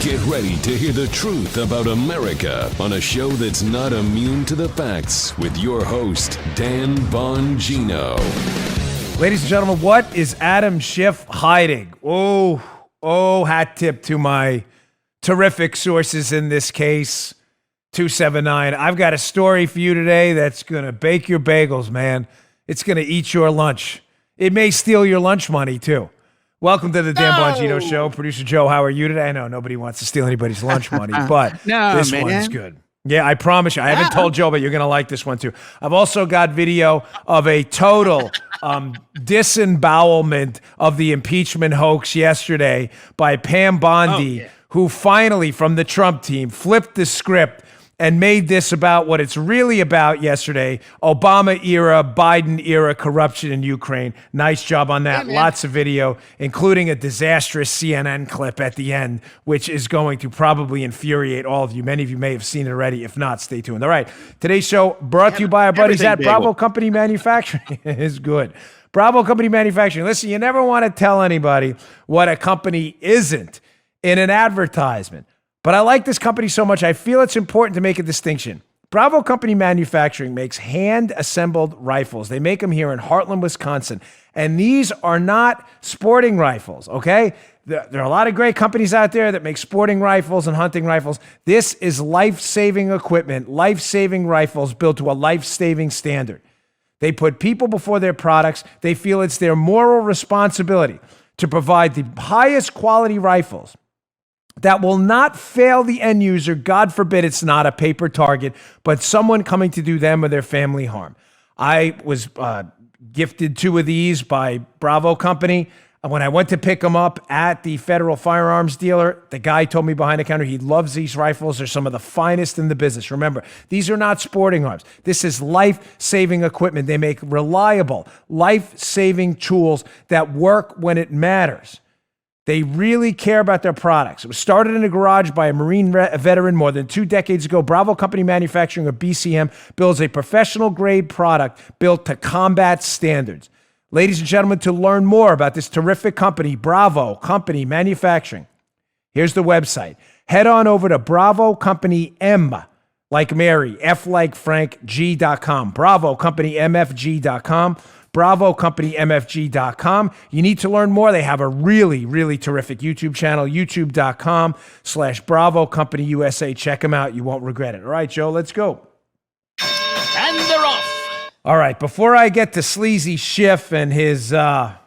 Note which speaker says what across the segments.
Speaker 1: Get ready to hear the truth about America on a show that's not immune to the facts with your host, Dan Bongino.
Speaker 2: Ladies and gentlemen, what is Adam Schiff hiding? Oh, hat tip to my terrific sources in this case. 279. I've got a story for you today that's going to bake your bagels, man. It's going to eat your lunch. It may steal your lunch money, too. Welcome to the Dan Bongino Show. Producer Joe, how are you today? I know nobody wants to steal anybody's lunch money, but this one's good. Yeah, I promise you. I haven't told Joe, but you're going to like this one, too. I've also got video of a total disembowelment of the impeachment hoax yesterday by Pam Bondi, who finally, from the Trump team, flipped the script and made this about what it's really about yesterday, Obama-era, Biden-era corruption in Ukraine. Nice job on that. Lots of video, including a disastrous CNN clip at the end, which is going to probably infuriate all of you. Many of you may have seen it already. If not, stay tuned. All right. Today's show brought to you by our buddies at Bravo Company Manufacturing. It's good. Bravo Company Manufacturing. Listen, you never want to tell anybody what a company isn't in an advertisement. But I like this company so much, I feel it's important to make a distinction. Bravo Company Manufacturing makes hand-assembled rifles. They make them here in Heartland, Wisconsin. And these are not sporting rifles, okay? There are a lot of great companies out there that make sporting rifles and hunting rifles. This is life-saving equipment, life-saving rifles built to a life-saving standard. They put people before their products. They feel it's their moral responsibility to provide the highest quality rifles that will not fail the end user. God forbid it's not a paper target, but someone coming to do them or their family harm. I was gifted 2 of these by Bravo Company. When I went to pick them up at the federal firearms dealer, the guy told me behind the counter he loves these rifles. They're some of the finest in the business. Remember, these are not sporting arms. This is life-saving equipment. They make reliable, life-saving tools that work when it matters. They really care about their products. It was started in a garage by a Marine veteran more than 2 decades ago. Bravo Company Manufacturing, or BCM, builds a professional-grade product built to combat standards. Ladies and gentlemen, to learn more about this terrific company, Bravo Company Manufacturing, here's the website. Head on over to Bravo Company M, like Mary, F like Frank, G.com. Bravo Company MFG.com. BravoCompanyMFG.com. You need to learn more. They have a really, really terrific YouTube channel, youtube.com/Bravo Company USA. Check them out. You won't regret it. All right, Joe, let's go.
Speaker 3: And they're off.
Speaker 2: All right, before I get to Sleazy Schiff and his, the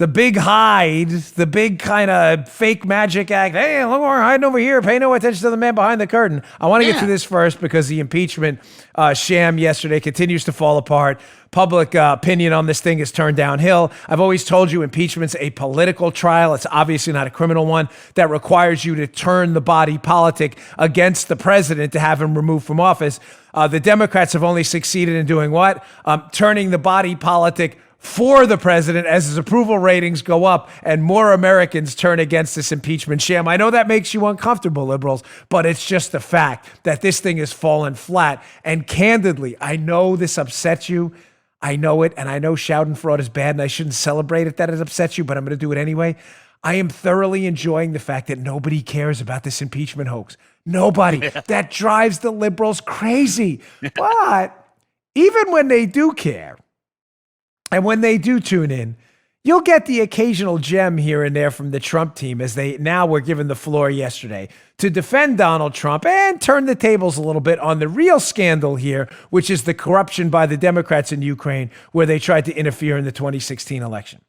Speaker 2: big hide, the big kind of fake magic act. Hey, look, we're hiding over here. Pay no attention to the man behind the curtain. I want to get to this first because the impeachment sham yesterday continues to fall apart. Public opinion on this thing is turned downhill. I've always told you impeachment's a political trial. It's obviously not a criminal one that requires you to turn the body politic against the president to have him removed from office. The Democrats have only succeeded in doing what? Turning the body politic for the president as his approval ratings go up and more Americans turn against this impeachment sham. I know that makes you uncomfortable, liberals, but it's just a fact that this thing has fallen flat. And candidly, I know this upsets you. I know it, and I know shouting fraud is bad, and I shouldn't celebrate it that it upsets you, but I'm going to do it anyway. I am thoroughly enjoying the fact that nobody cares about this impeachment hoax. Nobody. That drives the liberals crazy. But even when they do care, and when they do tune in, you'll get the occasional gem here and there from the Trump team, as they now were given the floor yesterday to defend Donald Trump and turn the tables a little bit on the real scandal here, which is the corruption by the Democrats in Ukraine, where they tried to interfere in the 2016 election.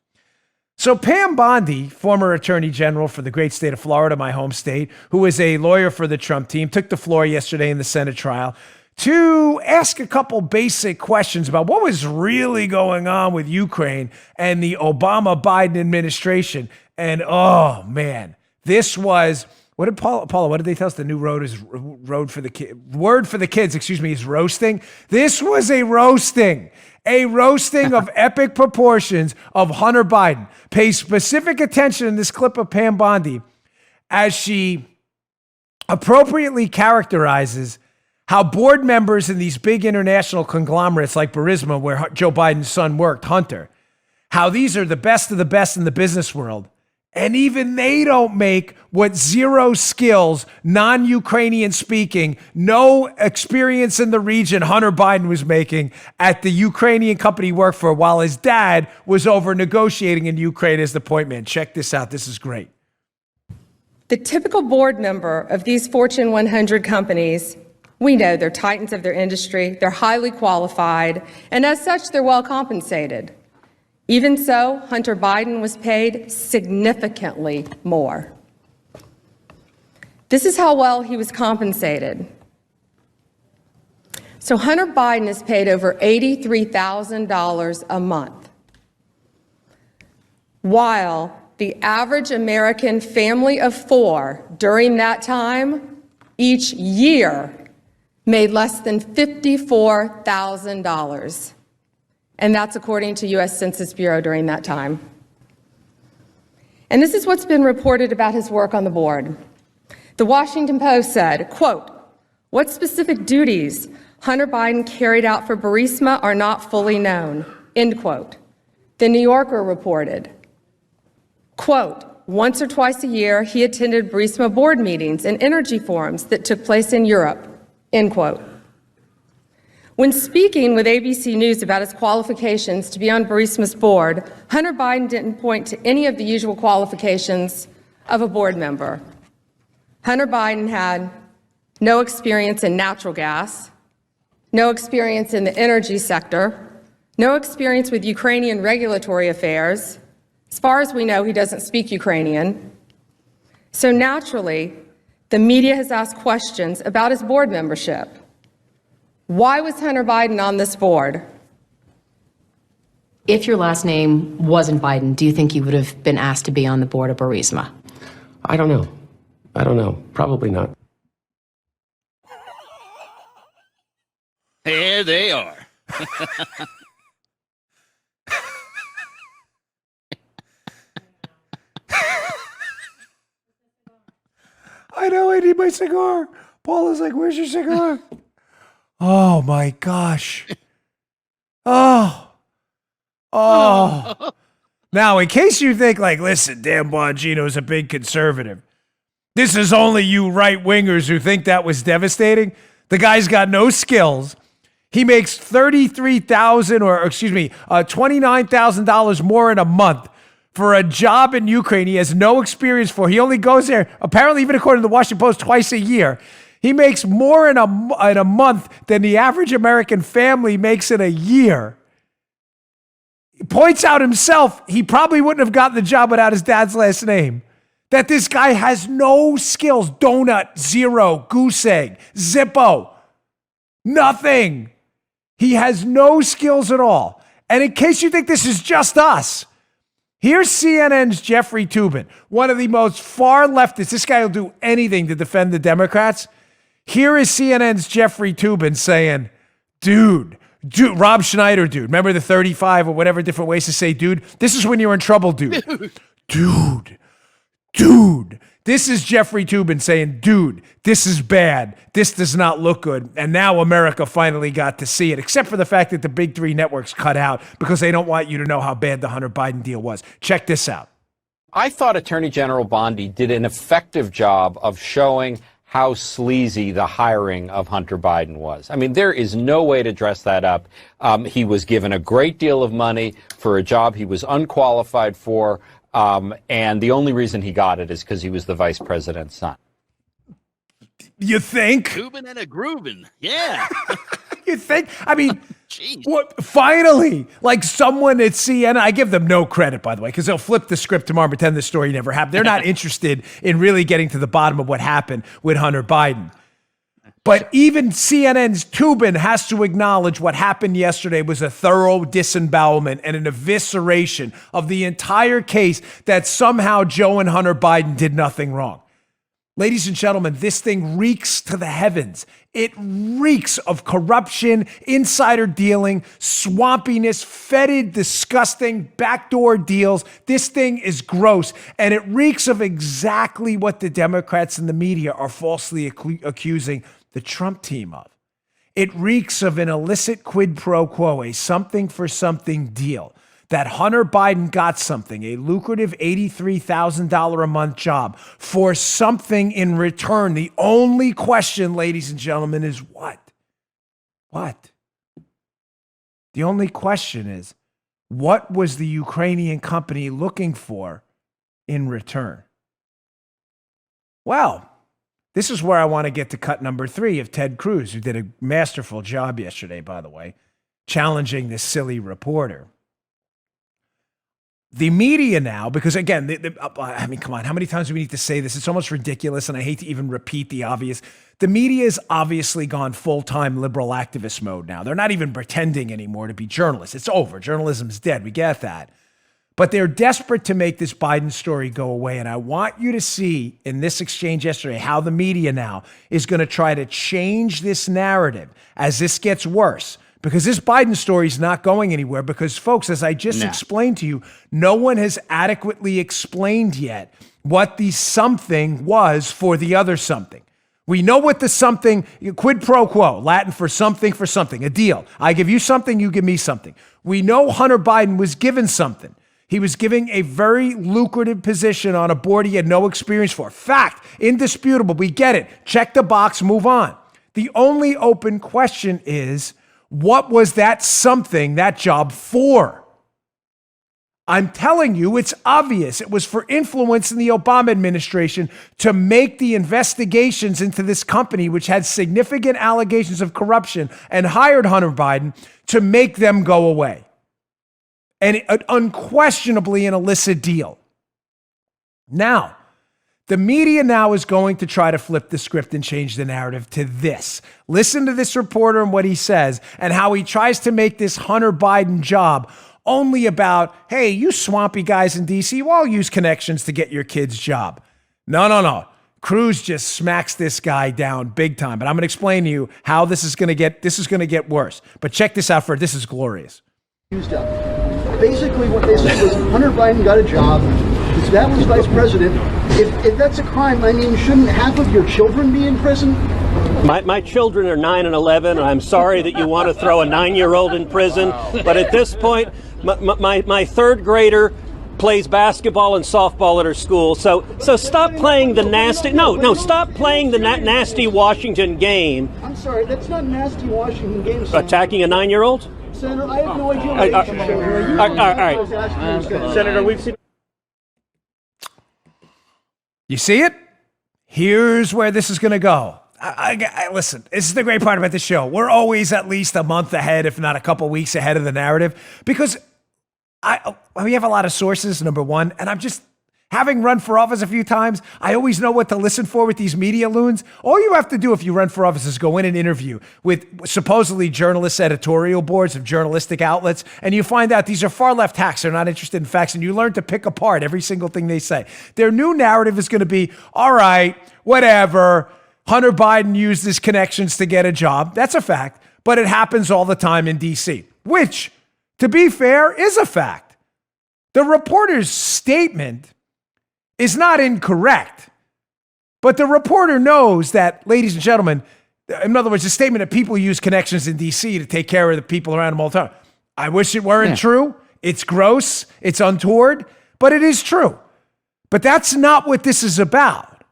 Speaker 2: So Pam Bondi, former attorney general for the great state of Florida, my home state, who is a lawyer for the Trump team, took the floor yesterday in the Senate trial to ask a couple basic questions about what was really going on with Ukraine and the Obama-Biden administration. And oh man, this was, what did Paula, what did they tell us? The new word for the kids, is roasting. This was a roasting of epic proportions of Hunter Biden. Pay specific attention in this clip of Pam Bondi as she appropriately characterizes how board members in these big international conglomerates like Burisma, where Joe Biden's son worked, Hunter, how these are the best of the best in the business world, And even they don't make what zero skills, non-Ukrainian speaking, no experience in the region Hunter Biden was making at the Ukrainian company he worked for while his dad was over negotiating in Ukraine as the point man. Check this out. This is great.
Speaker 4: The typical board member of these Fortune 100 companies, we know they're titans of their industry, they're highly qualified, and as such, they're well compensated. Even so, Hunter Biden was paid significantly more. This is how well he was compensated. So Hunter Biden is paid over $83,000 a month, while the average American family of four during that time, each year, made less than $54,000. And that's according to U.S. Census Bureau during that time. And this is what's been reported about his work on the board. The Washington Post said, quote, "What specific duties Hunter Biden carried out for Burisma are not fully known," end quote. The New Yorker reported, quote, "Once or twice a year, he attended Burisma board meetings and energy forums that took place in Europe," end quote. When speaking with ABC News about his qualifications to be on Burisma's board, Hunter Biden didn't point to any of the usual qualifications of a board member. Hunter Biden had no experience in natural gas, no experience in the energy sector, no experience with Ukrainian regulatory affairs. As far as we know, he doesn't speak Ukrainian. So naturally, the media has asked questions about his board membership. Why was Hunter Biden on this board?
Speaker 5: If your last name wasn't Biden, do you think you would have been asked to be on the board of Burisma?
Speaker 6: I don't know. Probably not.
Speaker 3: There they are.
Speaker 2: I know I need my cigar. Paula's like, "Where's your cigar?" Oh my gosh. Oh. Now, in case you think like, listen, Dan Bongino's a big conservative. This is only you right-wingers who think that was devastating. The guy's got no skills. He makes $29,000 more in a month for a job in Ukraine he has no experience for. He only goes there, apparently even according to the Washington Post, twice a year. He makes more in a month than the average American family makes in a year. He points out himself, he probably wouldn't have gotten the job without his dad's last name. That this guy has no skills. Donut, zero, goose egg, Zippo, nothing. He has no skills at all. And in case you think this is just us, here's CNN's Jeffrey Toobin, one of the most far leftists. This guy will do anything to defend the Democrats. Here is CNN's Jeffrey Toobin saying, dude, Rob Schneider, dude. Remember the 35 or whatever different ways to say dude? This is when you're in trouble, dude. Dude. This is Jeffrey Toobin saying, dude, this is bad. This does not look good. And now America finally got to see it, except for the fact that the big three networks cut out because they don't want you to know how bad the Hunter Biden deal was. Check this out.
Speaker 7: I thought Attorney General Bondi did an effective job of showing how sleazy the hiring of Hunter Biden was. I mean, there is no way to dress that up. He was given a great deal of money for a job he was unqualified for. And the only reason he got it is because he was the vice president's son.
Speaker 2: You think?
Speaker 3: Groovin' and a groovin'. Yeah.
Speaker 2: You think? I mean,
Speaker 3: Jeez.
Speaker 2: what? Finally, like someone at CNN, I give them no credit, by the way, because they'll flip the script tomorrow and pretend the story never happened. They're not interested in really getting to the bottom of what happened with Hunter Biden. But even CNN's Toobin has to acknowledge what happened yesterday was a thorough disembowelment and an evisceration of the entire case that somehow Joe and Hunter Biden did nothing wrong. Ladies and gentlemen, this thing reeks to the heavens. It reeks of corruption, insider dealing, swampiness, fetid, disgusting, backdoor deals. This thing is gross, and it reeks of exactly what the Democrats and the media are falsely accusing the Trump team of. It reeks of an illicit quid pro quo, a something for something deal. that Hunter Biden got something, a lucrative $83,000 a month job, for something in return. The only question, ladies and gentlemen, is what? What? The only question is, what was the Ukrainian company looking for in return? Well, this is where I want to get to cut number 3 of Ted Cruz, who did a masterful job yesterday, by the way, challenging this silly reporter. The media now, because again, I mean, come on, how many times do we need to say this? It's almost ridiculous, and I hate to even repeat the obvious. The media has obviously gone full-time liberal activist mode now. They're not even pretending anymore to be journalists. It's over. Journalism's dead. We get that. But they're desperate to make this Biden story go away, and I want you to see in this exchange yesterday how the media now is going to try to change this narrative as this gets worse. Because this Biden story is not going anywhere because, folks, as I just explained to you, no one has adequately explained yet what the something was for the other something. We know what the something, quid pro quo, Latin for something, a deal. I give you something, you give me something. We know Hunter Biden was given something. He was giving a very lucrative position on a board he had no experience for. Fact, indisputable, we get it. Check the box, move on. The only open question is, what was that something, that job for? I'm telling you, it's obvious. It was for influence in the Obama administration to make the investigations into this company, which had significant allegations of corruption and hired Hunter Biden, to make them go away. And unquestionably an illicit deal. Now, the media now is going to try to flip the script and change the narrative to this. Listen to this reporter and what he says and how he tries to make this Hunter Biden job only about, hey, you swampy guys in D.C., well, I'll use connections to get your kid's job. No. Cruz just smacks this guy down big time. But I'm going to explain to you how this is going to get worse. But check this out this is glorious.
Speaker 8: Basically what they said was Hunter Biden got a job. That was vice president. If that's a crime, I mean, shouldn't half of your children be in prison?
Speaker 9: My children are 9 and 11, and I'm sorry that you want to throw a 9-year-old in prison. But at this point, my third grader plays basketball and softball at her school. So stop playing the nasty. Stop playing the nasty Washington game.
Speaker 8: I'm sorry, that's not nasty Washington game.
Speaker 9: Attacking a 9-year-old?
Speaker 8: Senator, I have no idea what you're
Speaker 9: all right. Senator, we've seen.
Speaker 2: You see it? Here's where this is going to go. Listen, this is the great part about the show. We're always at least a month ahead, if not a couple weeks ahead of the narrative, because we have a lot of sources, number one, and I'm just, having run for office a few times, I always know what to listen for with these media loons. All you have to do if you run for office is go in and interview with supposedly journalists' editorial boards of journalistic outlets, and you find out these are far left hacks. They're not interested in facts, and you learn to pick apart every single thing they say. Their new narrative is going to be, all right, whatever, Hunter Biden used his connections to get a job. That's a fact, but it happens all the time in D.C., which, to be fair, is a fact. The reporter's statement is not incorrect, but the reporter knows that, ladies and gentlemen, in other words, the statement that people use connections in D.C. to take care of the people around them all the time. I wish it weren't true. It's gross. It's untoward, but it is true. But that's not what this is about.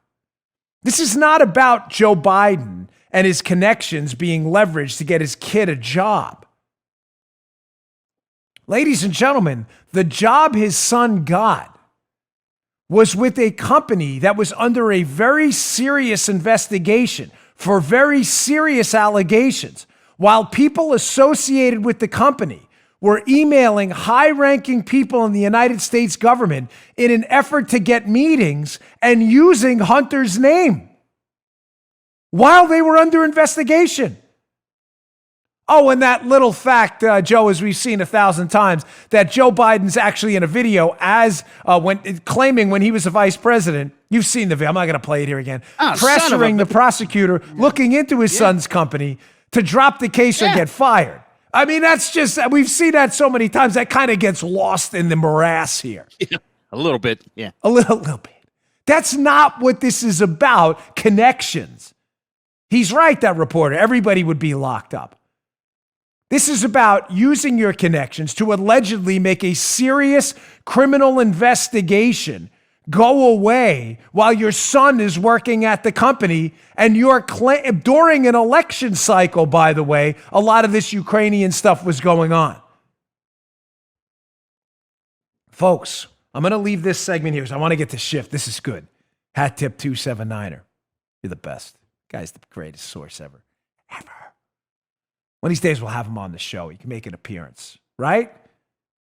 Speaker 2: This is not about Joe Biden and his connections being leveraged to get his kid a job. Ladies and gentlemen, the job his son got was with a company that was under a very serious investigation for very serious allegations, while people associated with the company were emailing high-ranking people in the United States government in an effort to get meetings and using Hunter's name while they were under investigation. Oh, and that little fact, Joe, as we've seen 1,000 times, that Joe Biden's actually in a video claiming when he was the vice president. You've seen the video. I'm not going to play it here again. Pressuring the prosecutor looking into his son's company to drop the case or get fired. I mean, that's just, we've seen that so many times. That kind of gets lost in the morass here.
Speaker 3: Yeah, a little bit. Yeah.
Speaker 2: A little bit. That's not what this is about. Connections. He's right, that reporter. Everybody would be locked up. This is about using your connections to allegedly make a serious criminal investigation go away while your son is working at the company and you're during an election cycle, by the way, a lot of this Ukrainian stuff was going on. Folks, I'm going to leave this segment here because I want to get to Schiff. This is good. Hat tip 279er. You're the best. Guy's the greatest source ever. Ever. One of these days we'll have him on the show. He can make an appearance, right?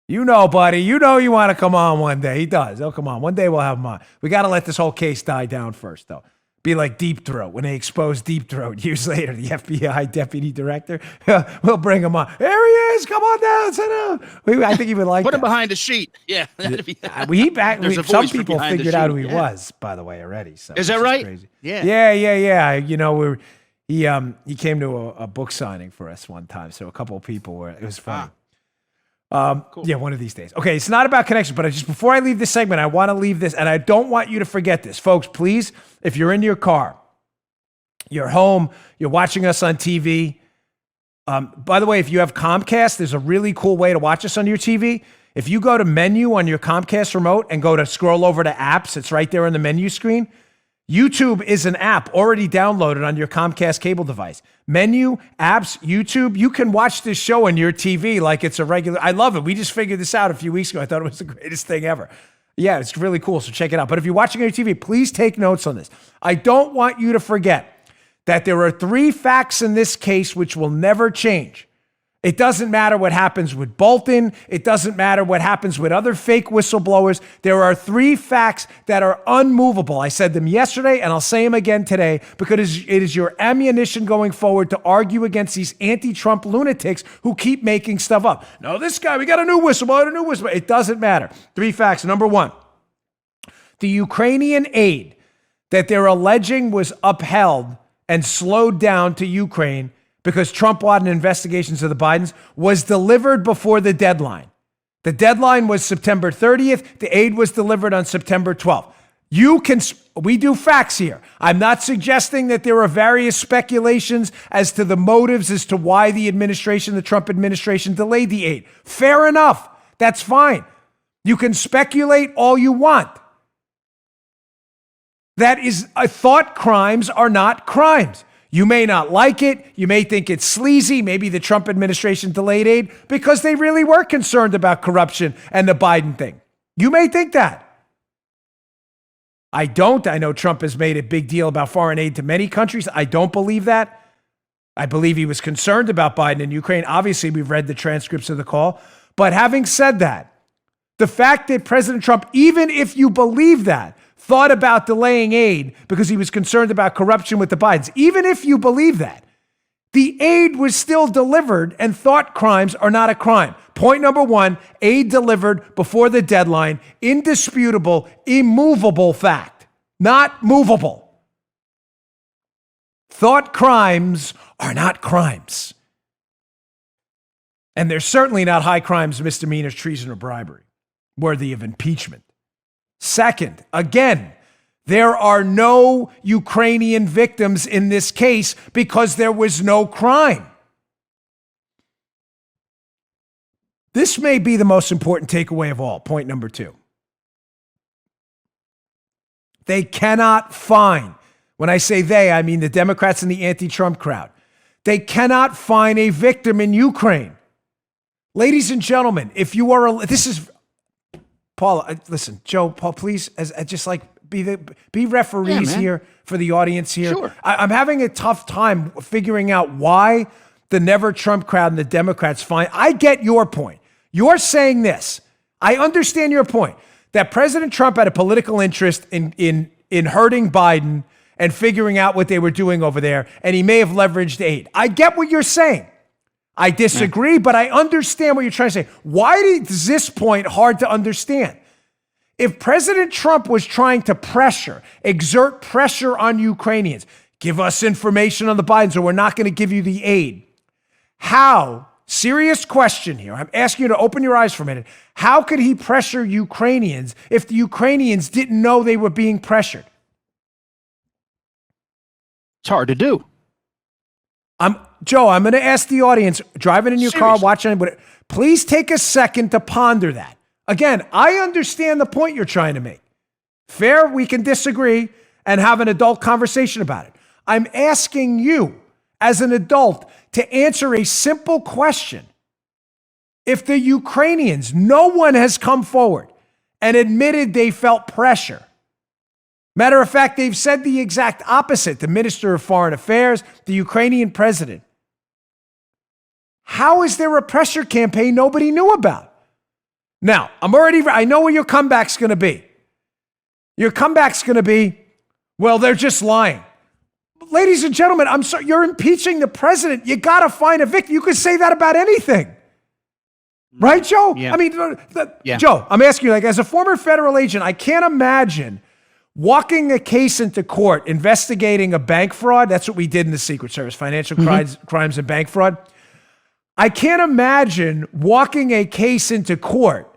Speaker 2: You know, buddy. You know you want to come on one day. He does. He'll come on. One day we'll have him on. We got to let this whole case die down first, though. Be like Deep Throat. When they exposed Deep Throat years later, the FBI deputy director, we'll bring him on. There he is. Come on down. Sit down. I think he would like
Speaker 3: Put
Speaker 2: that.
Speaker 3: him behind the sheet. Yeah. That'd be,
Speaker 2: some people figured out who he was, by the way, already. So
Speaker 3: is that right?
Speaker 2: Crazy.
Speaker 3: Yeah.
Speaker 2: Yeah. You know, he came to a book signing for us one time. So a couple of people were, it was funny. Cool. Yeah, one of these days. Okay, it's not about connections, but just before I leave this segment, I want to leave this, and I don't want you to forget this. Folks, please, if you're in your car, you're home, you're watching us on TV. By the way, if you have Comcast, there's a really cool way to watch us on your TV. If you go to menu on your Comcast remote and go to scroll over to apps, it's right there on the menu screen. YouTube is an app already downloaded on your Comcast cable device. Menu, apps, YouTube, you can watch this show on your TV like it's a regular. I love it. We just figured this out a few weeks ago. I thought it was the greatest thing ever. Yeah, it's really cool, so check it out. But if you're watching on your TV, please take notes on this. I don't want you to forget that there are 3 facts in this case which will never change. It doesn't matter what happens with Bolton. It doesn't matter what happens with other fake whistleblowers. There are 3 facts that are unmovable. I said them yesterday, and I'll say them again today because it is your ammunition going forward to argue against these anti-Trump lunatics who keep making stuff up. No, this guy, we got a new whistleblower, It doesn't matter. 3 facts. Number 1, the Ukrainian aid that they're alleging was upheld and slowed down to Ukraine because Trump wanted investigations of the Bidens, was delivered before the deadline. The deadline was September 30th. The aid was delivered on September 12th. We do facts here. I'm not suggesting that there are various speculations as to the motives as to why the Trump administration delayed the aid. Fair enough. That's fine. You can speculate all you want. That is, thought crimes are not crimes. You may not like it. You may think it's sleazy. Maybe the Trump administration delayed aid because they really were concerned about corruption and the Biden thing. You may think that. I don't. I know Trump has made a big deal about foreign aid to many countries. I don't believe that. I believe he was concerned about Biden and Ukraine. Obviously, we've read the transcripts of the call. But having said that, the fact that President Trump, even if you believe that, thought about delaying aid because he was concerned about corruption with the Bidens. Even if you believe that, the aid was still delivered and thought crimes are not a crime. Point number 1, aid delivered before the deadline, indisputable, immovable fact, not movable. Thought crimes are not crimes. And they're certainly not high crimes, misdemeanors, treason, or bribery, worthy of impeachment. Second, again, there are no Ukrainian victims in this case because there was no crime. This may be the most important takeaway of all. Point number 2. They cannot find, when I say they, I mean the Democrats and the anti-Trump crowd. They cannot find a victim in Ukraine. Ladies and gentlemen, if you are, this is, Paul, listen, Joe, Paul, please, just like be referees here for the audience here.
Speaker 3: Sure.
Speaker 2: I'm having a tough time figuring out why the Never Trump crowd and the Democrats find. I get your point. You're saying this. I understand your point that President Trump had a political interest in hurting Biden and figuring out what they were doing over there, and he may have leveraged aid. I get what you're saying. I disagree, but I understand what you're trying to say. Why is this point hard to understand? If President Trump was trying to exert pressure on Ukrainians, give us information on the Bidens or we're not going to give you the aid. How, serious question here, I'm asking you to open your eyes for a minute. How could he pressure Ukrainians if the Ukrainians didn't know they were being pressured?
Speaker 3: It's hard to do.
Speaker 2: Joe, I'm going to ask the audience, driving in your car,
Speaker 3: Seriously.
Speaker 2: watching, but please take a second to ponder that. Again, I understand the point you're trying to make. Fair, we can disagree and have an adult conversation about it. I'm asking you, as an adult, to answer a simple question. If the Ukrainians, no one has come forward and admitted they felt pressure. Matter of fact, they've said the exact opposite. The Minister of Foreign Affairs, the Ukrainian president. How is there a pressure campaign nobody knew about? Now, I know where your comeback's going to be. Your comeback's going to be, well, they're just lying. Ladies and gentlemen, I'm sorry, you're impeaching the president. You got to find a victim. You could say that about anything. Right, Joe?
Speaker 3: Yeah.
Speaker 2: I mean,
Speaker 3: Yeah.
Speaker 2: Joe, I'm asking you, like, as a former federal agent, I can't imagine walking a case into court, investigating a bank fraud. That's what we did in the Secret Service, financial crimes and bank fraud. I can't imagine walking a case into court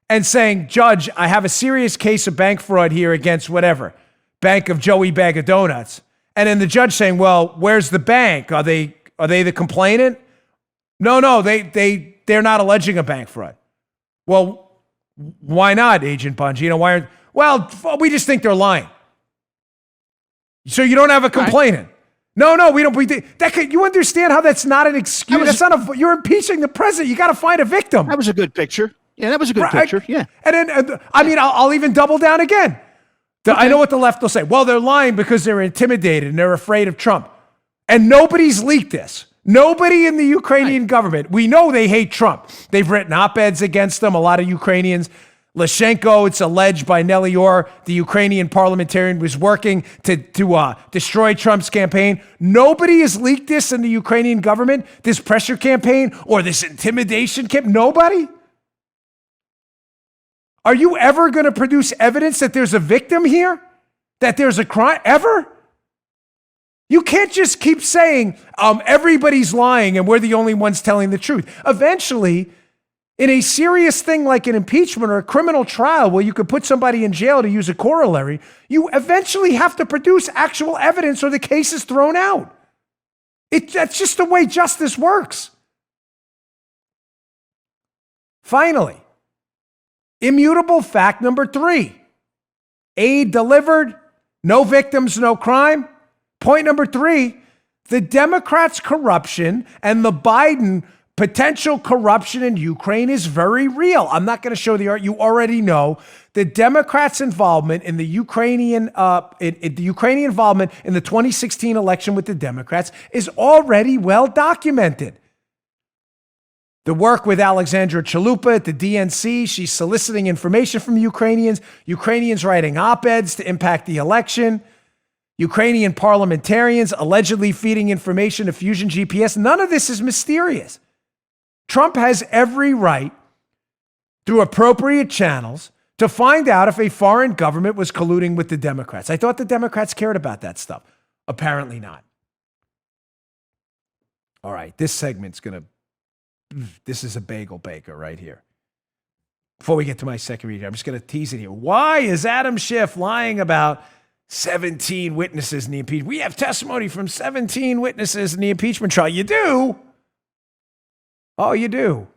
Speaker 2: and saying, Judge, I have a serious case of bank fraud here against whatever, Bank of Joey Bag of Donuts. And then the judge saying, well, where's the bank? Are they the complainant? No, they're not alleging a bank fraud. Well, why not, Agent Bongino? Well, we just think they're lying. So you don't have a complainant? No, we don't. You understand how that's not an excuse? You're impeaching the president. You got to find a victim.
Speaker 3: That was a good picture. Yeah, that was a good picture. Yeah.
Speaker 2: And then, I'll even double down again. I know what the left will say. Well, they're lying because they're intimidated and they're afraid of Trump. And nobody's leaked this. Nobody in the Ukrainian government. We know they hate Trump. They've written op-eds against them, a lot of Ukrainians. Lyshenko, it's alleged by Nellie Orr, the Ukrainian parliamentarian, was working to destroy Trump's campaign. Nobody has leaked this in the Ukrainian government, this pressure campaign or this intimidation campaign. Nobody? Are you ever going to produce evidence that there's a victim here? That there's a crime? Ever? You can't just keep saying everybody's lying and we're the only ones telling the truth. Eventually, in a serious thing like an impeachment or a criminal trial where you could put somebody in jail to use a corollary, you eventually have to produce actual evidence or the case is thrown out. That's just the way justice works. Finally, immutable fact number 3. Aid delivered, no victims, no crime. Point number 3, the Democrats' corruption and the Biden potential corruption in Ukraine is very real. I'm not going to show the art. You already know the Democrats' involvement in the Ukrainian involvement in the 2016 election with the Democrats is already well documented. The work with Alexandra Chalupa at the DNC, she's soliciting information from Ukrainians writing op-eds to impact the election. Ukrainian parliamentarians allegedly feeding information to Fusion GPS. None of this is mysterious. Trump has every right, through appropriate channels, to find out if a foreign government was colluding with the Democrats. I thought the Democrats cared about that stuff. Apparently not. All right, this is a bagel baker right here. Before we get to my second reading, I'm just going to tease it here. Why is Adam Schiff lying about 17 witnesses in the impeachment? We have testimony from 17 witnesses in the impeachment trial. You do? Oh, you do.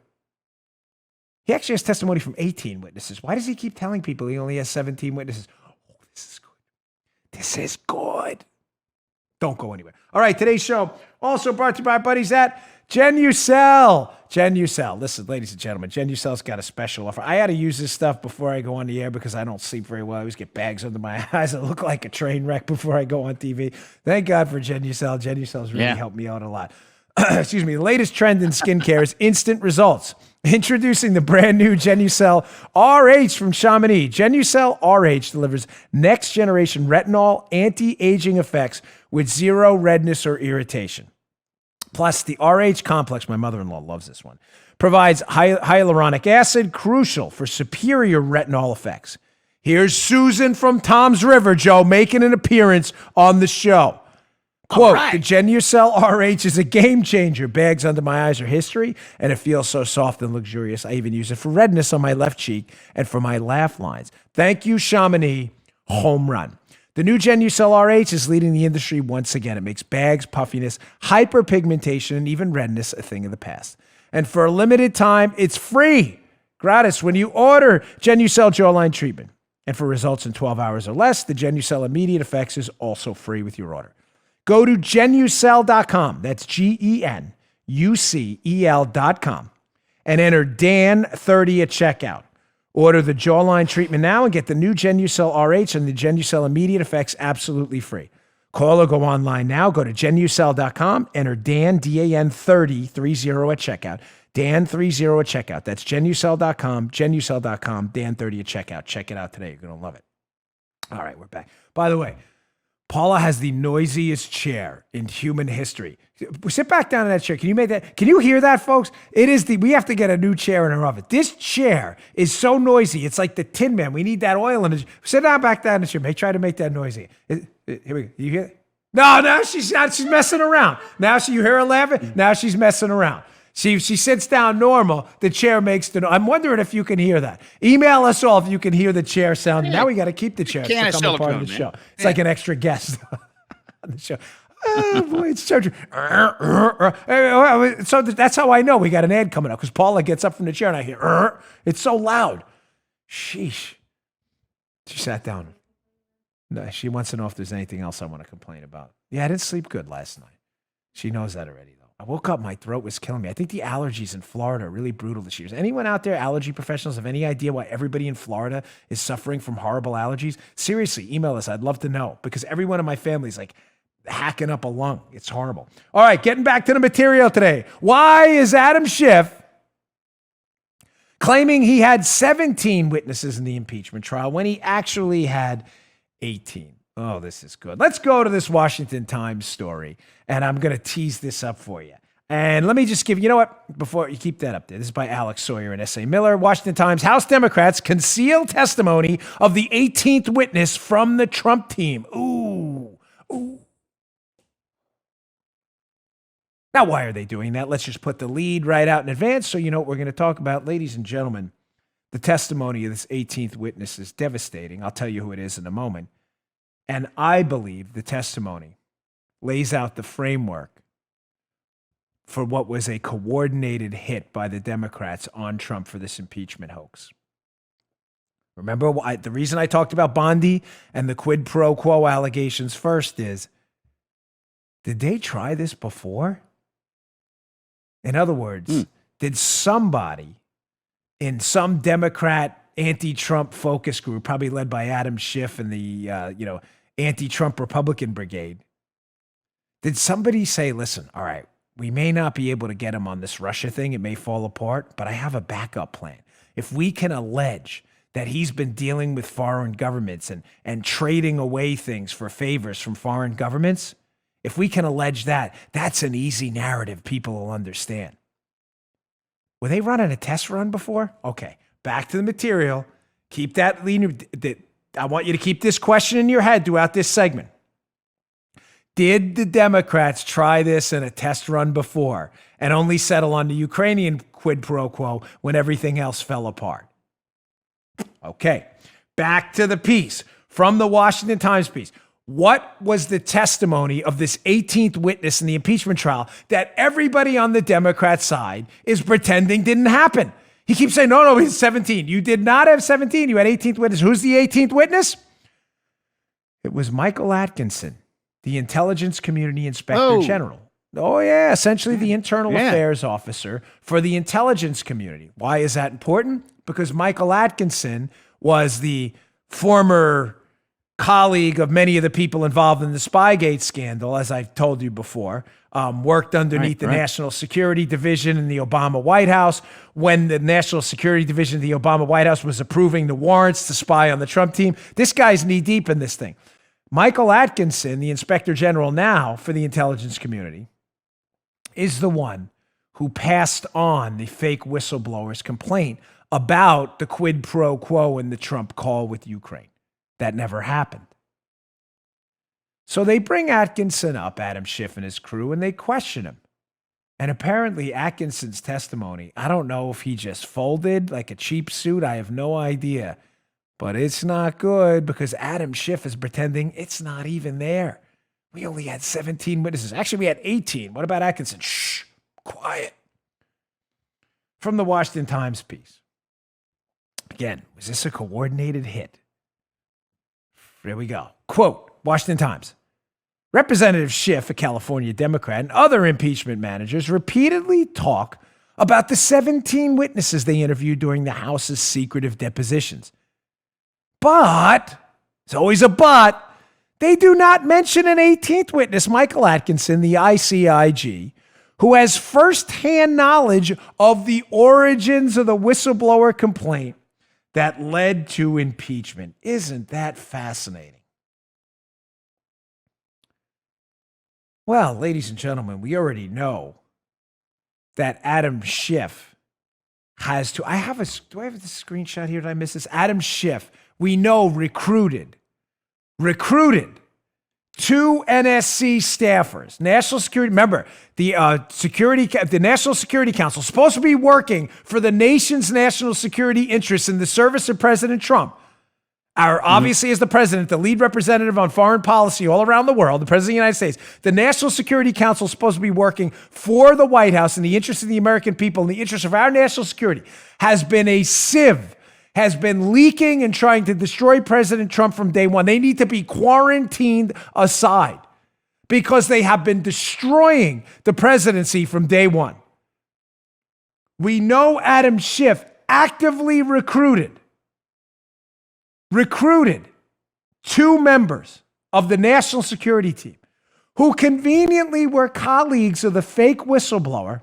Speaker 2: He actually has testimony from 18 witnesses. Why does he keep telling people he only has 17 witnesses? Oh, this is good. This is good. Don't go anywhere. All right, today's show also brought to you by our buddies at Genucel. Genucel. Listen, ladies and gentlemen, Genucel's got a special offer. I had to use this stuff before I go on the air because I don't sleep very well. I always get bags under my eyes. I look like a train wreck before I go on TV. Thank God for Genucel. Genucel's really helped me out a lot. Excuse me. The latest trend in skincare is instant results. Introducing the brand new Genucel RH from Chamonix. Genucel RH delivers next generation retinol anti-aging effects with zero redness or irritation. Plus, the RH complex, my mother-in-law loves this one, provides hyaluronic acid, crucial for superior retinol effects. Here's Susan from Tom's River, Joe, making an appearance on the show. Quote, the Genucel RH is a game changer. Bags under my eyes are history, and it feels so soft and luxurious. I even use it for redness on my left cheek and for my laugh lines. Thank you, Chamonix. Home run. The new Genucel RH is leading the industry once again. It makes bags, puffiness, hyperpigmentation, and even redness a thing of the past. And for a limited time, it's free, gratis, when you order Genucel jawline treatment. And for results in 12 hours or less, the Genucel Immediate Effects is also free with your order. Go to Genucel.com. That's GENUCEL.com. And enter Dan30 at checkout. Order the jawline treatment now and get the new Genucel RH and the Genucel Immediate Effects absolutely free. Call or go online now. Go to Genucel.com. Enter Dan, DAN30, 30 at checkout. Dan30 at checkout. That's Genucel.com, Genucel.com, Dan30 at checkout. Check it out today. You're going to love it. All right, we're back. By the way, Paula has the noisiest chair in human history. Sit back down in that chair. Can you make that? Can you hear that, folks? We have to get a new chair in her oven. This chair is so noisy. It's like the Tin Man. We need that oil in it. Sit down back down in the chair. Try to make that noisy. Here we go. You hear it? No, she's not. She's messing around. Now you hear her laughing. Now she's messing around. She sits down normal. The chair makes the. I'm wondering if you can hear that. Email us all if you can hear the chair sound. Now we got to keep the chair. It's become a part of the show. It's like an extra guest on the show. Oh boy, it's so. So that's how I know we got an ad coming up because Paula gets up from the chair and I hear. It's so loud. Sheesh. She sat down. No, she wants to know if there's anything else I want to complain about. Yeah, I didn't sleep good last night. She knows that already. I woke up, my throat was killing me. I think the allergies in Florida are really brutal this year. Is anyone out there, allergy professionals, have any idea why everybody in Florida is suffering from horrible allergies? Seriously, email us. I'd love to know because everyone in my family is like hacking up a lung. It's horrible. All right, getting back to the material today. Why is Adam Schiff claiming he had 17 witnesses in the impeachment trial when he actually had 18? Oh, this is good. Let's go to this Washington Times story, and I'm going to tease this up for you. And let me just give you know what? Before you keep that up there, this is by Alex Sawyer and S.A. Miller. Washington Times, House Democrats conceal testimony of the 18th witness from the Trump team. Ooh. Now, why are they doing that? Let's just put the lead right out in advance so you know what we're going to talk about. Ladies and gentlemen, the testimony of this 18th witness is devastating. I'll tell you who it is in a moment. And I believe the testimony lays out the framework for what was a coordinated hit by the Democrats on Trump for this impeachment hoax. Remember, the reason I talked about Bondi and the quid pro quo allegations first is, did they try this before? In other words, did somebody in some Democrat anti-Trump focus group, probably led by Adam Schiff and the anti-Trump Republican brigade, did somebody say, listen, all right, we may not be able to get him on this Russia thing. It may fall apart, but I have a backup plan. If we can allege that he's been dealing with foreign governments and trading away things for favors from foreign governments, if we can allege that, that's an easy narrative people will understand. Were they running a test run before? Okay, back to the material. Keep that lean. I want you to keep this question in your head throughout this segment. Did the Democrats try this in a test run before and only settle on the Ukrainian quid pro quo when everything else fell apart? Okay, back to the piece from the Washington Times piece. What was the testimony of this 18th witness in the impeachment trial that everybody on the Democrat side is pretending didn't happen? He keeps saying, no, he's 17. You did not have 17. You had 18th witness. Who's the 18th witness? It was Michael Atkinson, the Intelligence Community Inspector General. Oh, yeah, essentially the Internal Affairs Officer for the intelligence community. Why is that important? Because Michael Atkinson was the former colleague of many of the people involved in the Spygate scandal, as I've told you before, worked underneath the National Security Division in the Obama White House when the National Security Division of the Obama White House was approving the warrants to spy on the Trump team. This guy's knee deep in this thing. Michael Atkinson, the Inspector General now for the intelligence community, is the one who passed on the fake whistleblower's complaint about the quid pro quo in the Trump call with Ukraine. That never happened. So they bring Atkinson up, Adam Schiff and his crew, and they question him. And apparently Atkinson's testimony, I don't know if he just folded like a cheap suit. I have no idea. But it's not good because Adam Schiff is pretending it's not even there. We only had 17 witnesses. Actually, we had 18. What about Atkinson? Shh, quiet. From the Washington Times piece. Again, was this a coordinated hit? Here we go. Quote, Washington Times. Representative Schiff, a California Democrat, and other impeachment managers repeatedly talk about the 17 witnesses they interviewed during the House's secretive depositions. But, there's always a but, they do not mention an 18th witness, Michael Atkinson, the ICIG, who has firsthand knowledge of the origins of the whistleblower complaint that led to impeachment. Isn't that fascinating? Well, ladies and gentlemen, we already know that Adam Schiff has to. Do I have the screenshot here? Did I miss this? Adam Schiff, we know, recruited two NSC staffers, National Security. Remember, the National Security Council, supposed to be working for the nation's national security interests in the service of President Trump. Obviously, as the president, the lead representative on foreign policy all around the world, the president of the United States, the National Security Council is supposed to be working for the White House in the interest of the American people, in the interest of our national security, has been a sieve, has been leaking and trying to destroy President Trump from day one. They need to be quarantined aside because they have been destroying the presidency from day one. We know Adam Schiff actively recruited two members of the national security team who conveniently were colleagues of the fake whistleblower,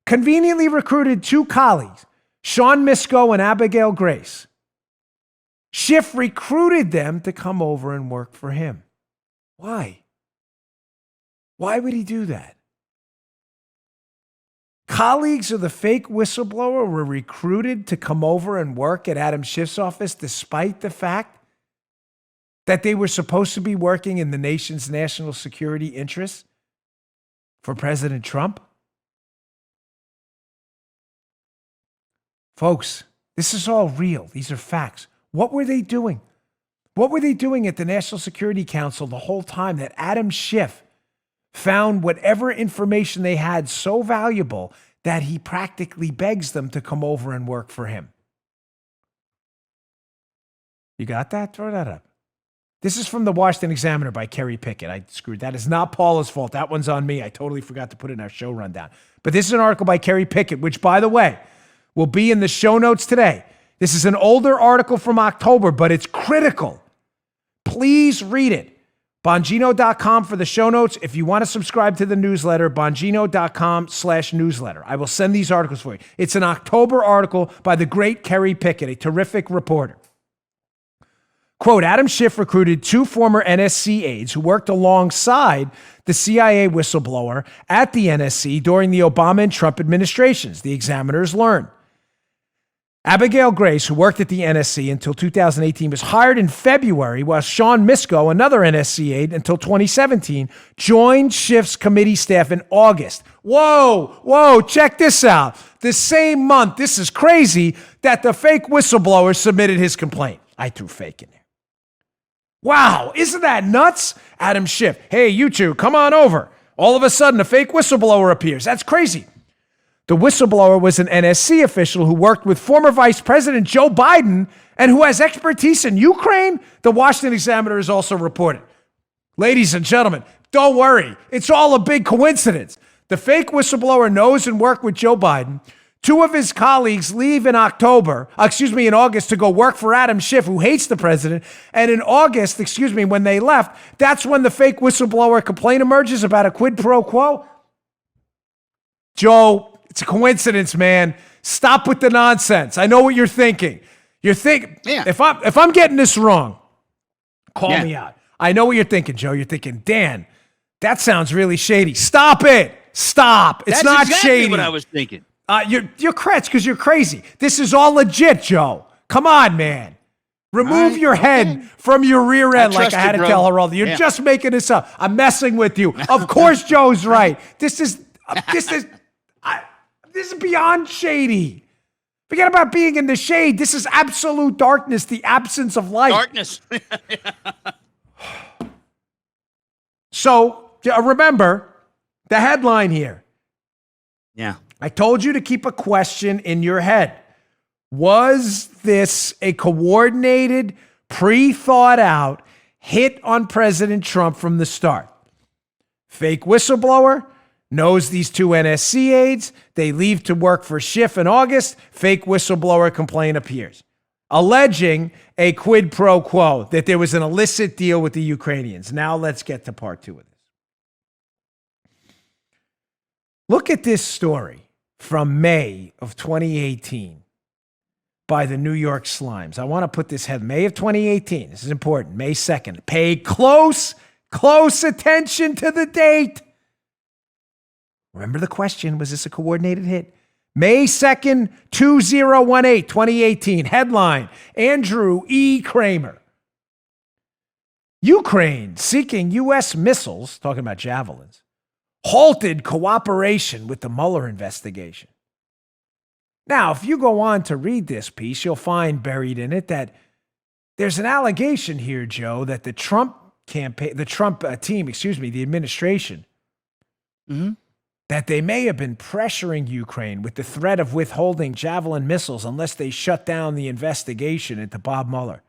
Speaker 2: conveniently recruited two colleagues, Sean Misko and Abigail Grace. Schiff recruited them to come over and work for him. Why? Why would he do that? Colleagues of the fake whistleblower were recruited to come over and work at Adam Schiff's office despite the fact that they were supposed to be working in the nation's national security interests for President Trump. Folks, this is all real. These are facts. What were they doing? What were they doing at the National Security Council the whole time that Adam Schiff found whatever information they had so valuable that he practically begs them to come over and work for him? You got that? Throw that up. This is from the Washington Examiner by Kerry Pickett. I screwed. That is not Paula's fault. That one's on me. I totally forgot to put it in our show rundown. But this is an article by Kerry Pickett, which, by the way, will be in the show notes today. This is an older article from October, but it's critical. Please read it. Bongino.com for the show notes. If you want to subscribe to the newsletter, Bongino.com/newsletter. I will send these articles for you. It's an October article by the great Kerry Pickett, a terrific reporter. Quote, Adam Schiff recruited two former NSC aides who worked alongside the CIA whistleblower at the NSC during the Obama and Trump administrations, the examiners learned. Abigail Grace, who worked at the NSC until 2018, was hired in February, while Sean Misko, another NSC aide until 2017, joined Schiff's committee staff in August. Whoa, check this out. The same month, this is crazy, that the fake whistleblower submitted his complaint. I threw fake in there. Wow, isn't that nuts? Adam Schiff, hey, you two, come on over. All of a sudden, a fake whistleblower appears. That's crazy. The whistleblower was an NSC official who worked with former Vice President Joe Biden and who has expertise in Ukraine, the Washington Examiner has also reported. Ladies and gentlemen, don't worry. It's all a big coincidence. The fake whistleblower knows and worked with Joe Biden. Two of his colleagues leave in August to go work for Adam Schiff, who hates the president. And in August, when they left, that's when the fake whistleblower complaint emerges about a quid pro quo. Joe, it's a coincidence, man. Stop with the nonsense. I know what you're thinking. If I'm getting this wrong, call me out. I know what you're thinking, Joe. You're thinking, Dan, that sounds really shady. Stop it. Stop. It's not
Speaker 3: exactly
Speaker 2: shady.
Speaker 3: What I was thinking.
Speaker 2: You're crazy because you're crazy. This is all legit, Joe. Come on, man. Remove your head from your rear end like I had to tell Geraldo. You're just making this up. I'm messing with you. Of course Joe's right. This is beyond shady. Forget about being in the shade. This is absolute darkness, the absence of light.
Speaker 3: Darkness.
Speaker 2: So remember the headline here.
Speaker 3: Yeah.
Speaker 2: I told you to keep a question in your head. Was this a coordinated, pre-thought out hit on President Trump from the start? Fake whistleblower knows these two NSC aides. They leave to work for Schiff in August. Fake whistleblower complaint appears, alleging a quid pro quo, that there was an illicit deal with the Ukrainians. Now let's get to part two of this. Look at this story from May of 2018 by the New York Slimes. I want to put this head, May of 2018. This is important. May 2nd. Pay close attention to the date. Remember the question, was this a coordinated hit? May 2nd, 2018, headline, Andrew E. Kramer. Ukraine seeking U.S. missiles, talking about javelins, halted cooperation with the Mueller investigation. Now, if you go on to read this piece, you'll find buried in it that there's an allegation here, Joe, that the Trump campaign, the administration, that they may have been pressuring Ukraine with the threat of withholding Javelin missiles unless they shut down the investigation into Bob Mueller.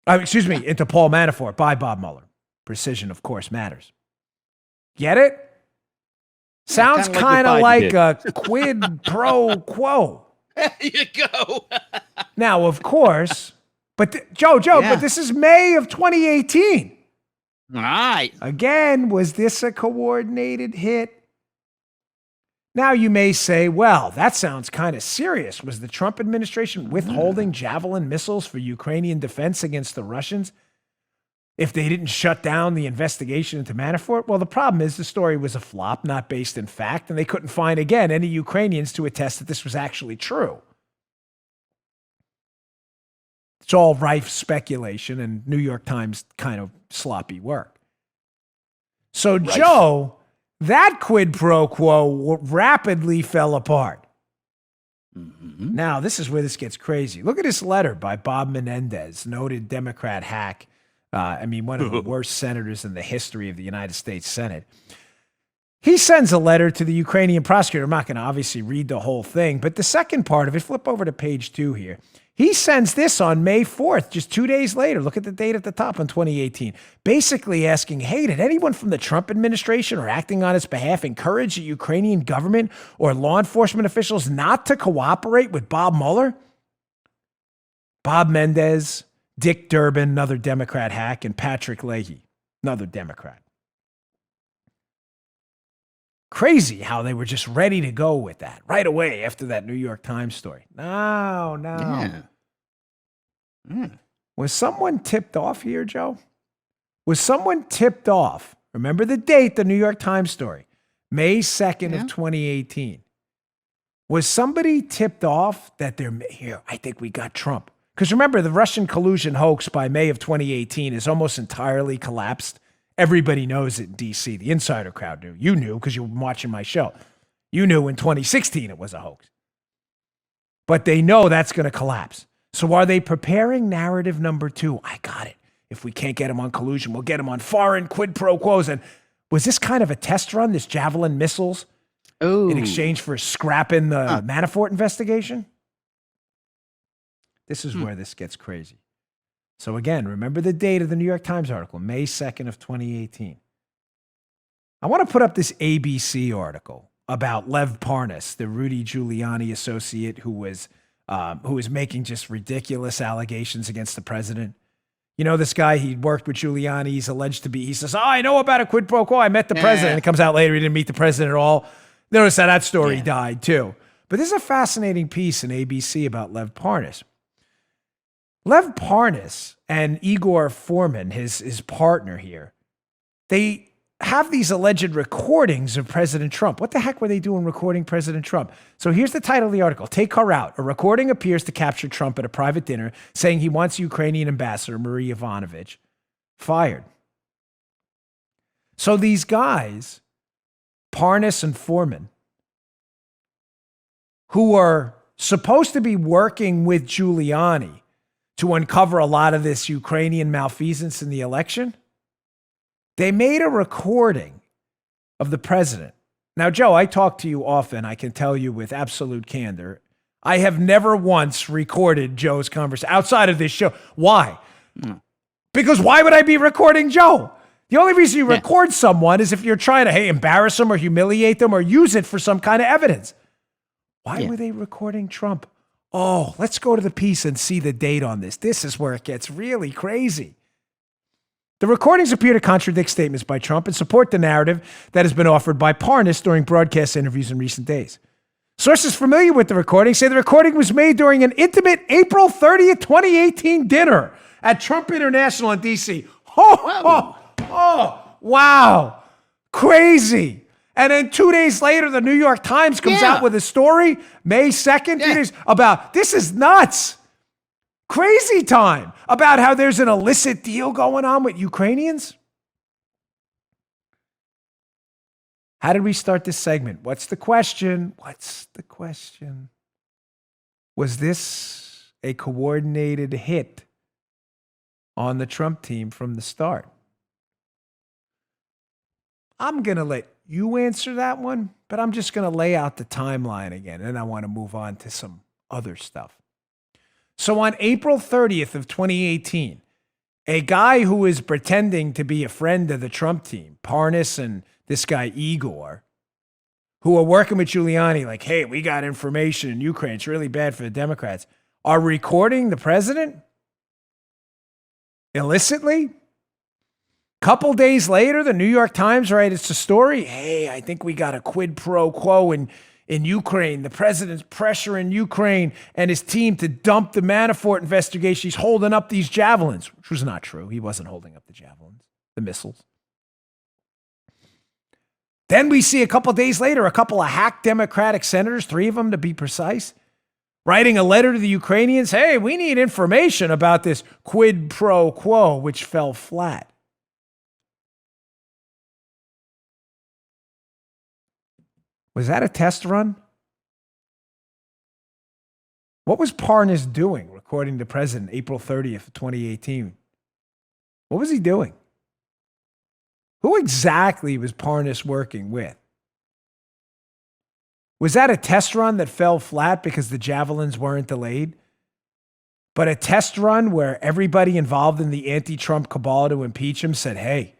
Speaker 2: Into Paul Manafort by Bob Mueller. Precision, of course, matters. Get it? Sounds kind of like a quid pro quo.
Speaker 3: There you go.
Speaker 2: Now, of course, but Joe, but this is May of 2018.
Speaker 3: All right.
Speaker 2: Again, was this a coordinated hit? Now you may say, well, that sounds kind of serious. Was the Trump administration withholding Javelin missiles for Ukrainian defense against the Russians if they didn't shut down the investigation into Manafort? Well, the problem is the story was a flop, not based in fact, and they couldn't find, again, any Ukrainians to attest that this was actually true. It's all rife speculation and New York Times kind of sloppy work. So, right. Joe, that quid pro quo rapidly fell apart. Mm-hmm. Now, this is where this gets crazy. Look at this letter by Bob Menendez, noted Democrat hack. One of the worst senators in the history of the United States Senate. He sends a letter to the Ukrainian prosecutor. I'm not going to obviously read the whole thing, but the second part of it, flip over to page 2 here. He sends this on May 4th, just 2 days later. Look at the date at the top in 2018. Basically asking, hey, did anyone from the Trump administration or acting on its behalf encourage the Ukrainian government or law enforcement officials not to cooperate with Bob Mueller? Bob Menendez, Dick Durbin, another Democrat hack, and Patrick Leahy, another Democrat. Crazy how they were just ready to go with that right away after that New York Times story. No. Yeah. Was someone tipped off here, Joe? Was someone tipped off? Remember the date, the New York Times story, May 2nd of 2018. Was somebody tipped off that I think we got Trump? Because remember, the Russian collusion hoax by May of 2018 is almost entirely collapsed. Everybody knows it in D.C. The insider crowd knew. You knew because you were watching my show. You knew in 2016 it was a hoax. But they know that's going to collapse. So are they preparing narrative number 2? I got it. If we can't get him on collusion, we'll get him on foreign quid pro quos. And was this kind of a test run, this Javelin missiles, in exchange for scrapping the Manafort investigation? This is where this gets crazy. So again, remember the date of the New York Times article, May 2nd of 2018. I want to put up this ABC article about Lev Parnas, the Rudy Giuliani associate who was making just ridiculous allegations against the president. You know, this guy, he worked with Giuliani. He's alleged to be, he says, I know about a quid pro quo. I met the president. It comes out later, he didn't meet the president at all. Notice how that story died too. But this is a fascinating piece in ABC about Lev Parnas. Lev Parnas and Igor Foreman, his partner here, they have these alleged recordings of President Trump. What the heck were they doing recording President Trump? So here's the title of the article. Take her out. A recording appears to capture Trump at a private dinner saying he wants Ukrainian ambassador Marie Yovanovitch fired. So these guys, Parnas and Foreman, who are supposed to be working with Giuliani to uncover a lot of this Ukrainian malfeasance in the election, they made a recording of the president. Now, Joe, I talk to you often. I can tell you with absolute candor, I have never once recorded Joe's conversation outside of this show. Why? Because why would I be recording Joe? The only reason you record someone is if you're trying to, embarrass them or humiliate them or use it for some kind of evidence. Why were they recording Trump? Oh, let's go to the piece and see the date on this. This is where it gets really crazy. The recordings appear to contradict statements by Trump and support the narrative that has been offered by Parnas during broadcast interviews in recent days. Sources familiar with the recording say the recording was made during an intimate April 30th, 2018 dinner at Trump International in D.C. Wow. Crazy. And then 2 days later, the New York Times comes out with a story, May 2nd, 2 days, about this is nuts. Crazy time about how there's an illicit deal going on with Ukrainians. How did we start this segment? What's the question? Was this a coordinated hit on the Trump team from the start? I'm going to let you answer that one, but I'm just going to lay out the timeline again, and I want to move on to some other stuff. So on April 30th of 2018, a guy who is pretending to be a friend of the Trump team, Parnas and this guy Igor, who are working with Giuliani like, hey, we got information in Ukraine, it's really bad for the Democrats, are recording the president illicitly. Couple days later, the New York Times writes a story. Hey, I think we got a quid pro quo in Ukraine. The president's pressuring Ukraine and his team to dump the Manafort investigation. He's holding up these javelins, which was not true. He wasn't holding up the javelins, the missiles. Then we see a couple days later, a couple of hacked Democratic senators, 3 of them to be precise, writing a letter to the Ukrainians. Hey, we need information about this quid pro quo, which fell flat. Was that a test run? What was Parnas doing recording the president April 30th, 2018? What was he doing? Who exactly was Parnas working with? Was that a test run that fell flat because the javelins weren't delayed? But a test run where everybody involved in the anti-Trump cabal to impeach him said, hey,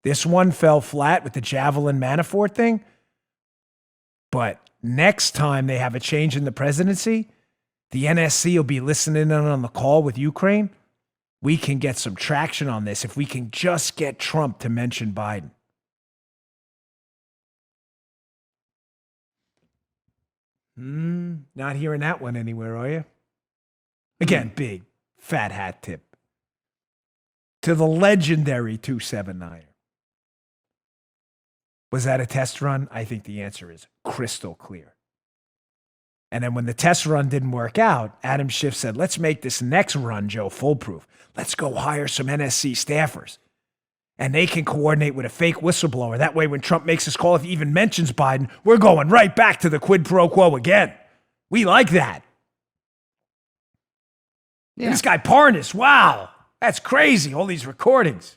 Speaker 2: this one fell flat with the javelin Manafort thing? But next time they have a change in the presidency, the NSC will be listening in on the call with Ukraine. We can get some traction on this if we can just get Trump to mention Biden. Not hearing that one anywhere, are you? Again, big fat hat tip to the legendary 279er. Was that a test run? I think the answer is crystal clear. And then when the test run didn't work out, Adam Schiff said, let's make this next run, Joe, foolproof. Let's go hire some NSC staffers. And they can coordinate with a fake whistleblower. That way, when Trump makes his call, if he even mentions Biden, we're going right back to the quid pro quo again. We like that. Yeah. This guy Parnas, wow, that's crazy, all these recordings.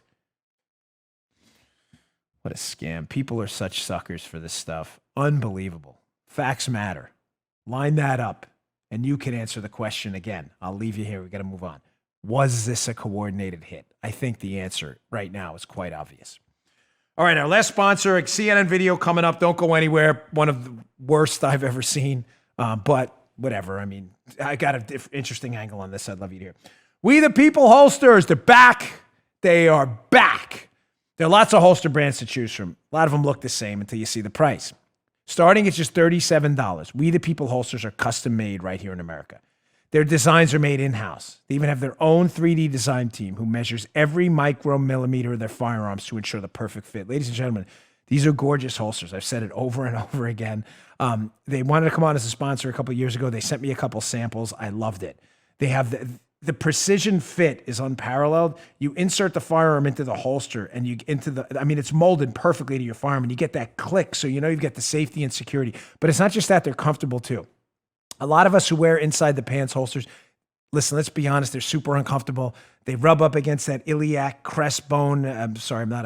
Speaker 2: What a scam. People are such suckers for this stuff. Unbelievable. Facts matter. Line that up, and you can answer the question again. I'll leave you here. We got to move on. Was this a coordinated hit? I think the answer right now is quite obvious. All right, our last sponsor, a CNN video coming up. Don't go anywhere. One of the worst I've ever seen, but whatever. I mean, I got an interesting angle on this. I'd love you to hear. We the People holsters, they're back. They are back. There are lots of holster brands to choose from. A lot of them look the same until you see the price. Starting at just $37. We the People holsters are custom made right here in America. Their designs are made in-house. They even have their own 3D design team who measures every micromillimeter of their firearms to ensure the perfect fit. Ladies and gentlemen, these are gorgeous holsters. I've said it over and over again. They wanted to come on as a sponsor a couple of years ago. They sent me a couple samples. I loved it. They have the precision fit is unparalleled. You insert the firearm into the holster and it's molded perfectly to your firearm and you get that click. So you know you've got the safety and security. But it's not just that, they're comfortable too. A lot of us who wear inside the pants holsters, listen, let's be honest, they're super uncomfortable. They rub up against that iliac crest bone. I'm sorry, I'm not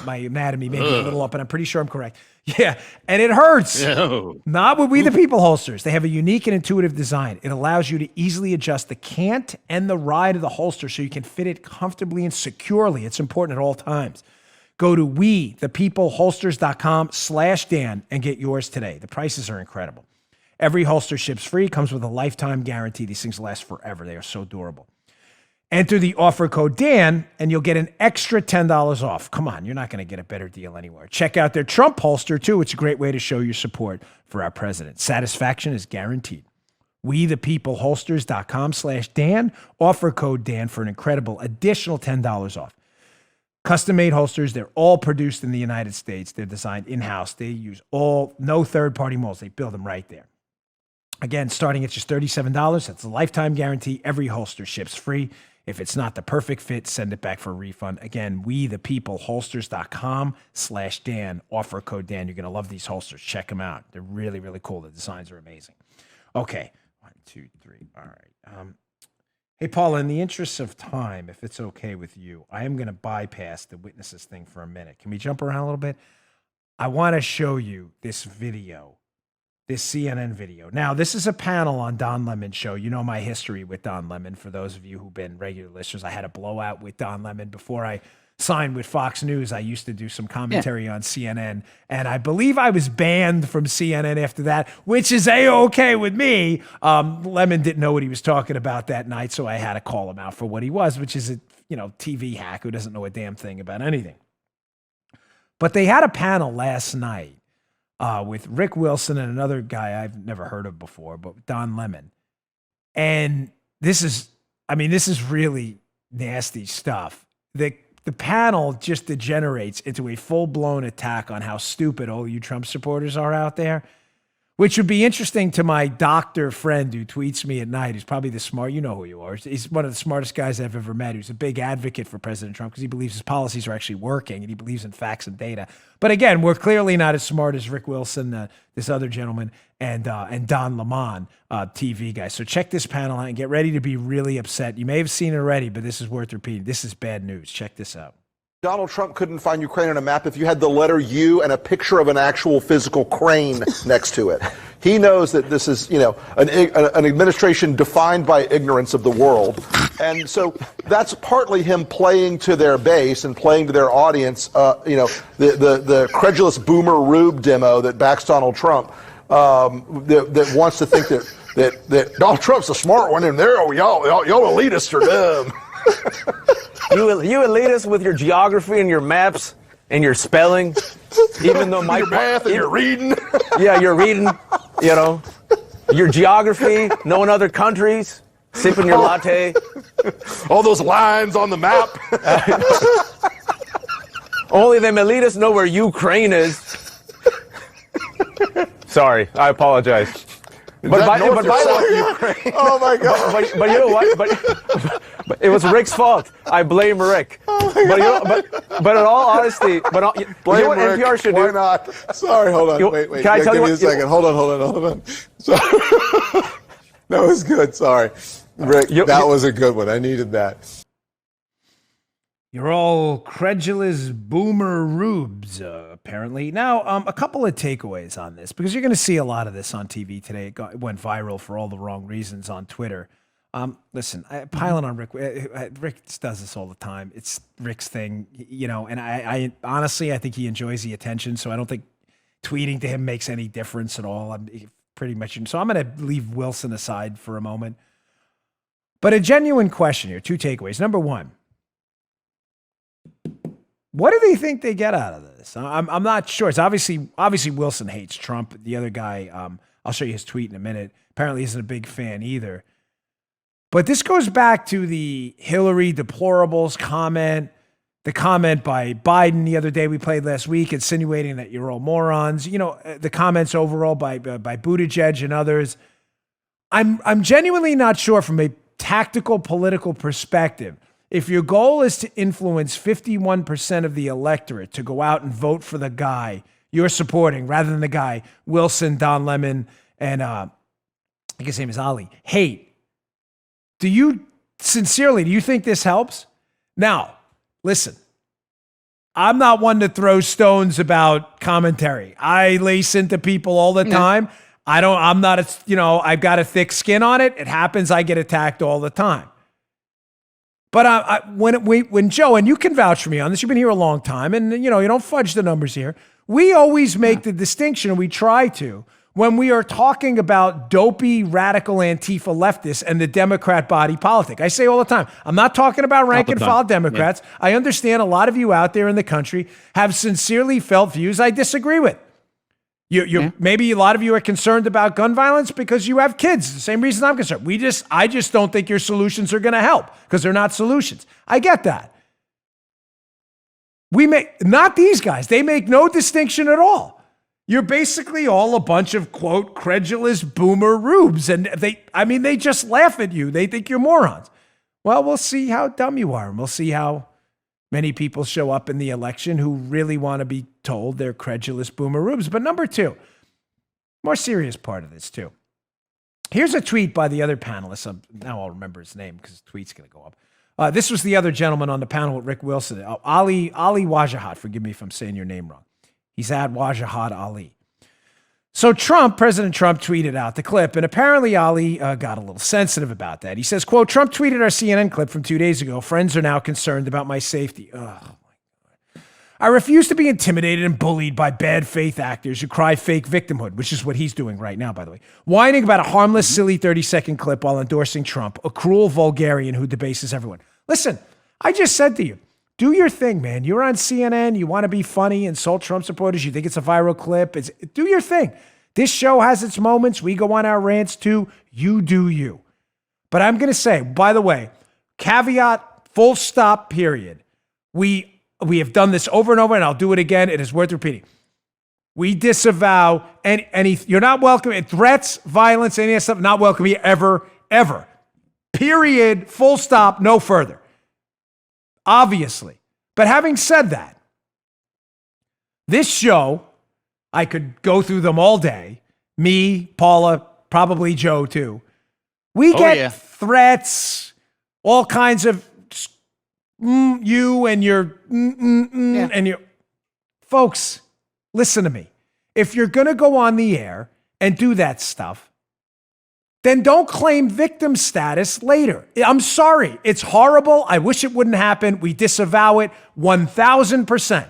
Speaker 2: my anatomy may be a little up, and I'm pretty sure I'm correct. Yeah, and it hurts.
Speaker 3: No.
Speaker 2: Not with We the People holsters. They have a unique and intuitive design. It allows you to easily adjust the cant and the ride of the holster so you can fit it comfortably and securely. It's important at all times. Go to wethepeopleholsters.com/Dan and get yours today. The prices are incredible. Every holster ships free, comes with a lifetime guarantee. These things last forever. They are so durable. Enter the offer code Dan and you'll get an extra $10 off. Come on, you're not going to get a better deal anywhere. Check out their Trump holster too. It's a great way to show your support for our president. Satisfaction is guaranteed. wethepeopleholsters.com/Dan. Offer code Dan for an incredible additional $10 off. Custom-made holsters, they're all produced in the United States. They're designed in-house. They use no third-party molds. They build them right there. Again, starting at just $37. That's a lifetime guarantee. Every holster ships free. If it's not the perfect fit, send it back for a refund. Again, wethepeopleholsters.com/Dan. Offer code Dan. You're going to love these holsters. Check them out. They're really, really cool. The designs are amazing. Okay. 1, 2, 3. All right. Hey, Paula, in the interest of time, if it's okay with you, I am going to bypass the witnesses thing for a minute. Can we jump around a little bit? I want to show you this video, this CNN video. Now, this is a panel on Don Lemon's show. You know my history with Don Lemon. For those of you who've been regular listeners, I had a blowout with Don Lemon before I signed with Fox News. I used to do some commentary on CNN, and I believe I was banned from CNN after that, which is A-okay with me. Lemon didn't know what he was talking about that night, so I had to call him out for what he was, which is a TV hack who doesn't know a damn thing about anything. But they had a panel last night with Rick Wilson and another guy I've never heard of before, but Don Lemon. And this is really nasty stuff. The panel just degenerates into a full-blown attack on how stupid all you Trump supporters are out there, which would be interesting to my doctor friend who tweets me at night. He's probably the smart, you know who you are. He's one of the smartest guys I've ever met. He's a big advocate for President Trump because he believes his policies are actually working and he believes in facts and data. But again, we're clearly not as smart as Rick Wilson, this other gentleman, and Don Lemon, TV guy. So check this panel out and get ready to be really upset. You may have seen it already, but this is worth repeating. This is bad news. Check this out.
Speaker 10: Donald Trump couldn't find Ukraine on a map if you had the letter U and a picture of an actual physical crane next to it. He knows that this is, an administration defined by ignorance of the world. And so that's partly him playing to their base and playing to their audience, the credulous boomer Rube demo that backs Donald Trump, that wants to think that Donald Trump's a smart one and y'all elitists are dumb.
Speaker 11: You elitists with your geography and your maps and your spelling, even though my
Speaker 10: your math and your reading.
Speaker 11: Yeah, you're reading, your geography, knowing other countries, sipping your latte.
Speaker 10: All those lines on the map.
Speaker 11: Only them elitists know where Ukraine is. Sorry, I apologize. But by the way,
Speaker 10: oh my God!
Speaker 11: But you know what? But it was Rick's fault. I blame Rick.
Speaker 10: Oh
Speaker 11: but in all honesty,
Speaker 10: blame
Speaker 11: you know what
Speaker 10: Rick.
Speaker 11: NPR should do?
Speaker 10: Why not? Sorry, hold on. Wait.
Speaker 11: Can I tell you
Speaker 10: give me
Speaker 11: what?
Speaker 10: a second. Hold on. Sorry. That was good. Sorry, Rick. That was a good one. I needed that.
Speaker 2: You're all credulous boomer rubes, apparently. Now, a couple of takeaways on this, because you're going to see a lot of this on TV today. It went viral for all the wrong reasons on Twitter. Listen, piling on Rick. Rick does this all the time. It's Rick's thing, and I honestly, I think he enjoys the attention, so I don't think tweeting to him makes any difference at all. I'm pretty much, so I'm going to leave Wilson aside for a moment. But a genuine question here, 2 takeaways. Number 1, what do they think they get out of this? I'm not sure. It's obviously Wilson hates Trump. The other guy, I'll show you his tweet in a minute, apparently isn't a big fan either. But this goes back to the Hillary deplorables comment, the comment by Biden the other day we played last week, insinuating that you're all morons. The comments overall by Buttigieg and others. I'm genuinely not sure from a tactical political perspective. If your goal is to influence 51% of the electorate to go out and vote for the guy you're supporting rather than the guy Wilson, Don Lemon, and think his name is Ali, hate. Do you think this helps? Now, listen, I'm not one to throw stones about commentary. I lace into people all the time. I've got a thick skin on it. It happens. I get attacked all the time. But when Joe, and you can vouch for me on this, you've been here a long time, and you don't fudge the numbers here. We always make the distinction, and we try to, when we are talking about dopey, radical Antifa leftists and the Democrat body politic. I say all the time, I'm not talking about rank and file Democrats. Yeah. I understand a lot of you out there in the country have sincerely felt views I disagree with. Maybe a lot of you are concerned about gun violence because you have kids. The same reason I'm concerned. I just don't think your solutions are going to help because they're not solutions. I get that. Not these guys. They make no distinction at all. You're basically all a bunch of, quote, credulous boomer rubes. And they just laugh at you. They think you're morons. Well, we'll see how dumb you are. And we'll see how many people show up in the election who really want to be told they're credulous boomer rubes. But number two, more serious part of this too. Here's a tweet by the other panelist. Now I'll remember his name because his tweet's going to go up. This was the other gentleman on the panel with Rick Wilson. Ali Wajahat. Forgive me if I'm saying your name wrong. He's at Wajahat Ali. So President Trump tweeted out the clip, and apparently Ali got a little sensitive about that. He says, quote, Trump tweeted our CNN clip from 2 days ago. Friends are now concerned about my safety. Oh, my God. I refuse to be intimidated and bullied by bad faith actors who cry fake victimhood, which is what he's doing right now, by the way. Whining about a harmless, silly 30-second clip while endorsing Trump, a cruel vulgarian who debases everyone. Listen, I just said to you, do your thing, man. You're on CNN. You want to be funny, insult Trump supporters. You think it's a viral clip. Do your thing. This show has its moments. We go on our rants too. You do you. But I'm going to say, by the way, caveat, full stop, period. We have done this over and over, and I'll do it again. It is worth repeating. We disavow any you're not welcome. Threats, violence, any of that stuff, not welcome here ever, ever. Period. Full stop. No further. Obviously. But having said that, this show, I could go through them all day. Me, Paula, probably Joe too. We get threats, all kinds of you and your and your folks. Listen to me. If you're going to go on the air and do that stuff, then don't claim victim status later. I'm sorry. It's horrible. I wish it wouldn't happen. We disavow it 1,000%.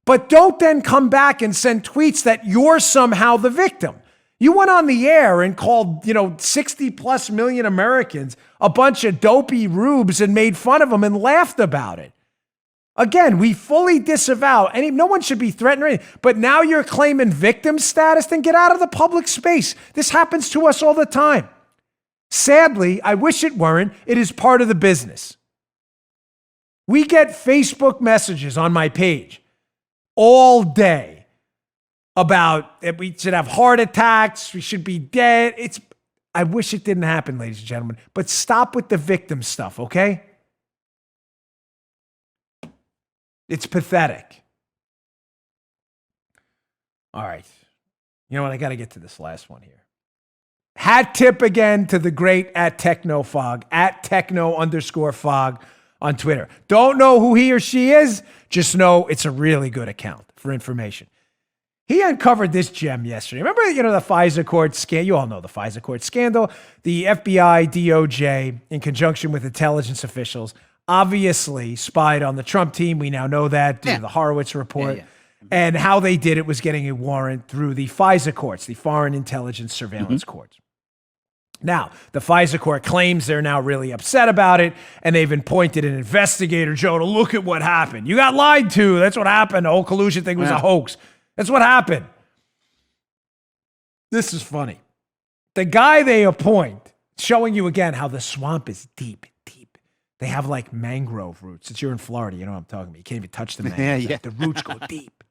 Speaker 2: But don't then come back and send tweets that you're somehow the victim. You went on the air and called, 60 plus million Americans a bunch of dopey rubes and made fun of them and laughed about it. Again, we fully disavow no one should be threatened or anything, but now you're claiming victim status, then get out of the public space. This happens to us all the time. Sadly, I wish it weren't. It is part of the business. We get Facebook messages on my page all day about that we should have heart attacks, we should be dead. I wish it didn't happen, ladies and gentlemen, but stop with the victim stuff, okay? It's pathetic. All right. You know what? I got to get to this last one here. Hat tip again to the great at TechnoFog, at Techno_Fog on Twitter. Don't know who he or she is. Just know it's a really good account for information. He uncovered this gem yesterday. Remember, the FISA court scandal? You all know the FISA court scandal. The FBI, DOJ, in conjunction with intelligence officials, obviously spied on the Trump team. We now know that due to the Horowitz report. And how they did it was getting a warrant through the FISA courts, the Foreign Intelligence Surveillance Courts. Now, the FISA court claims they're now really upset about it, and they've appointed an investigator, Joe, to look at what happened. You got lied to. That's what happened. The whole collusion thing was a hoax. That's what happened. This is funny. The guy they appoint, showing you again how the swamp is deep. They have like mangrove roots. Since you're in Florida, you know what I'm talking about. You can't even touch the mangroves. The roots go deep.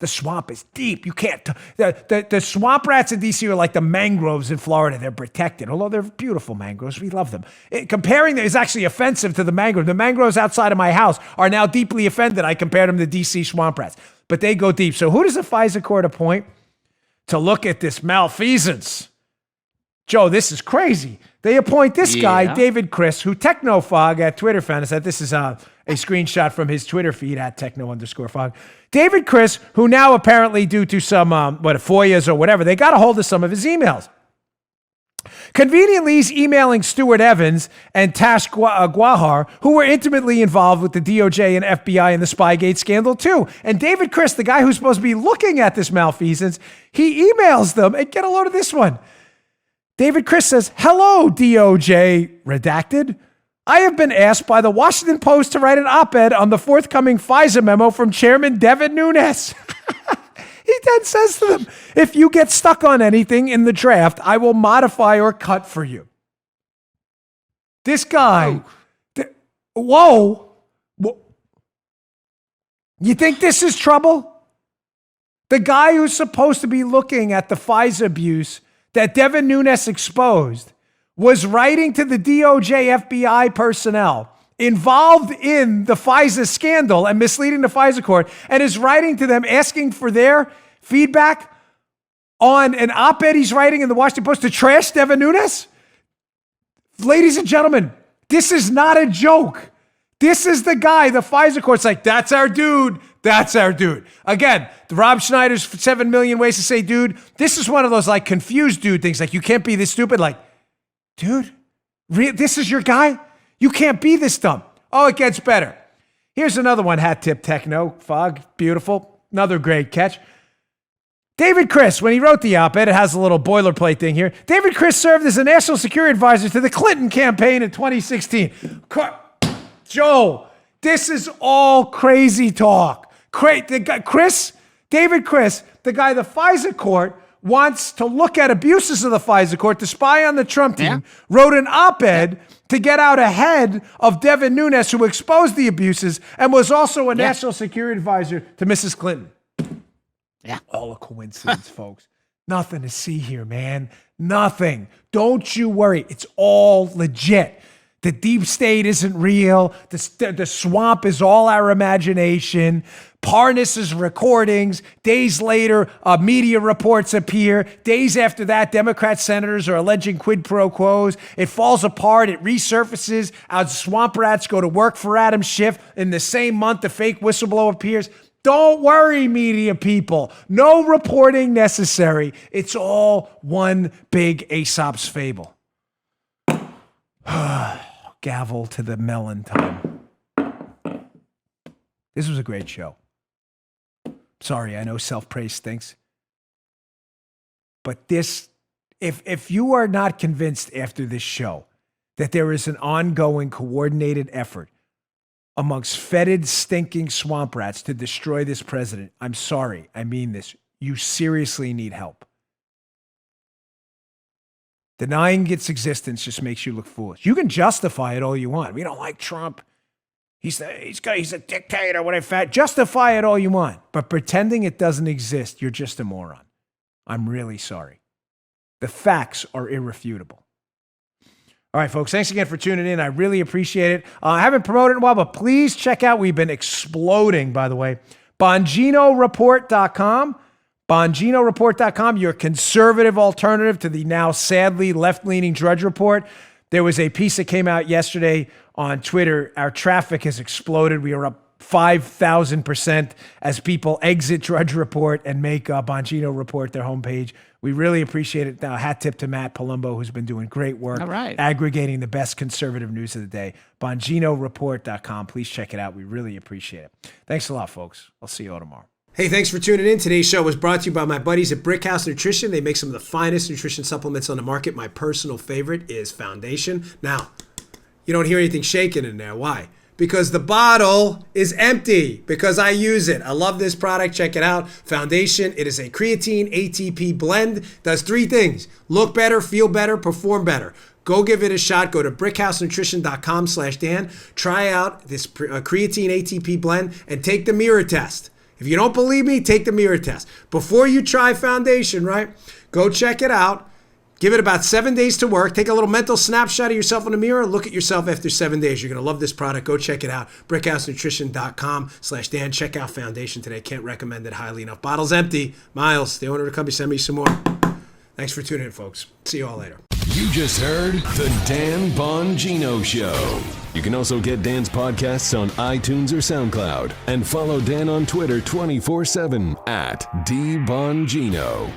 Speaker 2: The swamp is deep. You can't. The swamp rats in D.C. are like the mangroves in Florida. They're protected, although they're beautiful mangroves. We love them. Comparing them is actually offensive to the mangrove. The mangroves outside of my house are now deeply offended. I compared them to D.C. swamp rats, but they go deep. So who does the FISA court appoint? to look at this malfeasance. Joe, this is crazy. They appoint this guy, David Chris, who Technofog at Twitter found us. This is a screenshot from his Twitter feed at techno_fog. David Chris, who now apparently due to some, FOIAs or whatever, they got a hold of some of his emails. Conveniently, he's emailing Stuart Evans and Tash Guahar, who were intimately involved with the DOJ and FBI in the Spygate scandal too. And David Chris, the guy who's supposed to be looking at this malfeasance, he emails them, and get a load of this one. David Chris says, "Hello, DOJ, redacted. I have been asked by the Washington Post to write an op-ed on the forthcoming FISA memo from Chairman Devin Nunes." He then says to them, "If you get stuck on anything in the draft, I will modify or cut for you." This guy, whoa. You think this is trouble? The guy who's supposed to be looking at the FISA abuse that Devin Nunes exposed was writing to the DOJ FBI personnel involved in the FISA scandal and misleading the FISA court, and is writing to them asking for their feedback on an op-ed he's writing in the Washington Post to trash Devin Nunes? Ladies and gentlemen, this is not a joke. This is the guy, the FISA court's like, that's our dude. That's our dude. Again, the Rob Schneider's 7 million ways to say dude. This is one of those like confused dude things. Like, you can't be this stupid. Like, dude, this is your guy? You can't be this dumb. Oh, it gets better. Here's another one, hat tip techno, fog, beautiful. Another great catch. David Chris, when he wrote the op-ed, it has a little boilerplate thing here. David Chris served as a national security advisor to the Clinton campaign in 2016. Joe, this is all crazy talk. David Chris, the guy the FISA court wants to look at abuses of the FISA court to spy on the Trump team, wrote an op-ed to get out ahead of Devin Nunes, who exposed the abuses and was also a national security advisor to Mrs. Clinton.
Speaker 3: Yeah.
Speaker 2: All a coincidence, folks. Nothing to see here, man. Nothing. Don't you worry. It's all legit. The deep state isn't real. The swamp is all our imagination. Parnas's recordings. Days later, media reports appear. Days after that, Democrat senators are alleging quid pro quos. It falls apart. It resurfaces. Our swamp rats go to work for Adam Schiff. In the same month, the fake whistleblower appears. Don't worry, media people. No reporting necessary. It's all one big Aesop's fable. Gavel to the melon time. This was a great show. Sorry, I know self-praise stinks. But this, if you are not convinced after this show that there is an ongoing coordinated effort amongst fetid, stinking swamp rats to destroy this president, I'm sorry, I mean this. You seriously need help. Denying its existence just makes you look foolish. You can justify it all you want. We don't like Trump. He's a dictator. What if that? Justify it all you want. But pretending it doesn't exist, you're just a moron. I'm really sorry. The facts are irrefutable. All right, folks, thanks again for tuning in. I really appreciate it. I haven't promoted it in a while, but please check out, we've been exploding, by the way, BonginoReport.com. BonginoReport.com, your conservative alternative to the now sadly left-leaning Drudge Report. There was a piece that came out yesterday on Twitter. Our traffic has exploded. We are up 5,000% as people exit Drudge Report and make Bongino Report their homepage. We really appreciate it. Now, hat tip to Matt Palumbo, who's been doing great work aggregating the best conservative news of the day. BonginoReport.com. Please check it out. We really appreciate it. Thanks a lot, folks. I'll see you all tomorrow. Hey, thanks for tuning in. Today's show was brought to you by my buddies at Brickhouse Nutrition. They make some of the finest nutrition supplements on the market. My personal favorite is Foundation. Now, you don't hear anything shaking in there. Why? Because the bottle is empty, because I use it. I love this product. Check it out. Foundation. It is a creatine ATP blend. Does three things: look better, feel better, perform better. Go give it a shot. Go to brickhousenutrition.com/Dan. Try out this creatine ATP blend and take the mirror test. If you don't believe me, take the mirror test. Before you try Foundation, right? Go check it out. Give it about 7 days to work. Take a little mental snapshot of yourself in the mirror. Look at yourself after 7 days. You're going to love this product. Go check it out. BrickhouseNutrition.com/Dan. Check out Foundation today. Can't recommend it highly enough. Bottle's empty. Miles, the owner of the company, send me some more. Thanks for tuning in, folks. See you all later.
Speaker 1: You just heard The Dan Bongino Show. You can also get Dan's podcasts on iTunes or SoundCloud. And follow Dan on Twitter 24/7 @DBongino.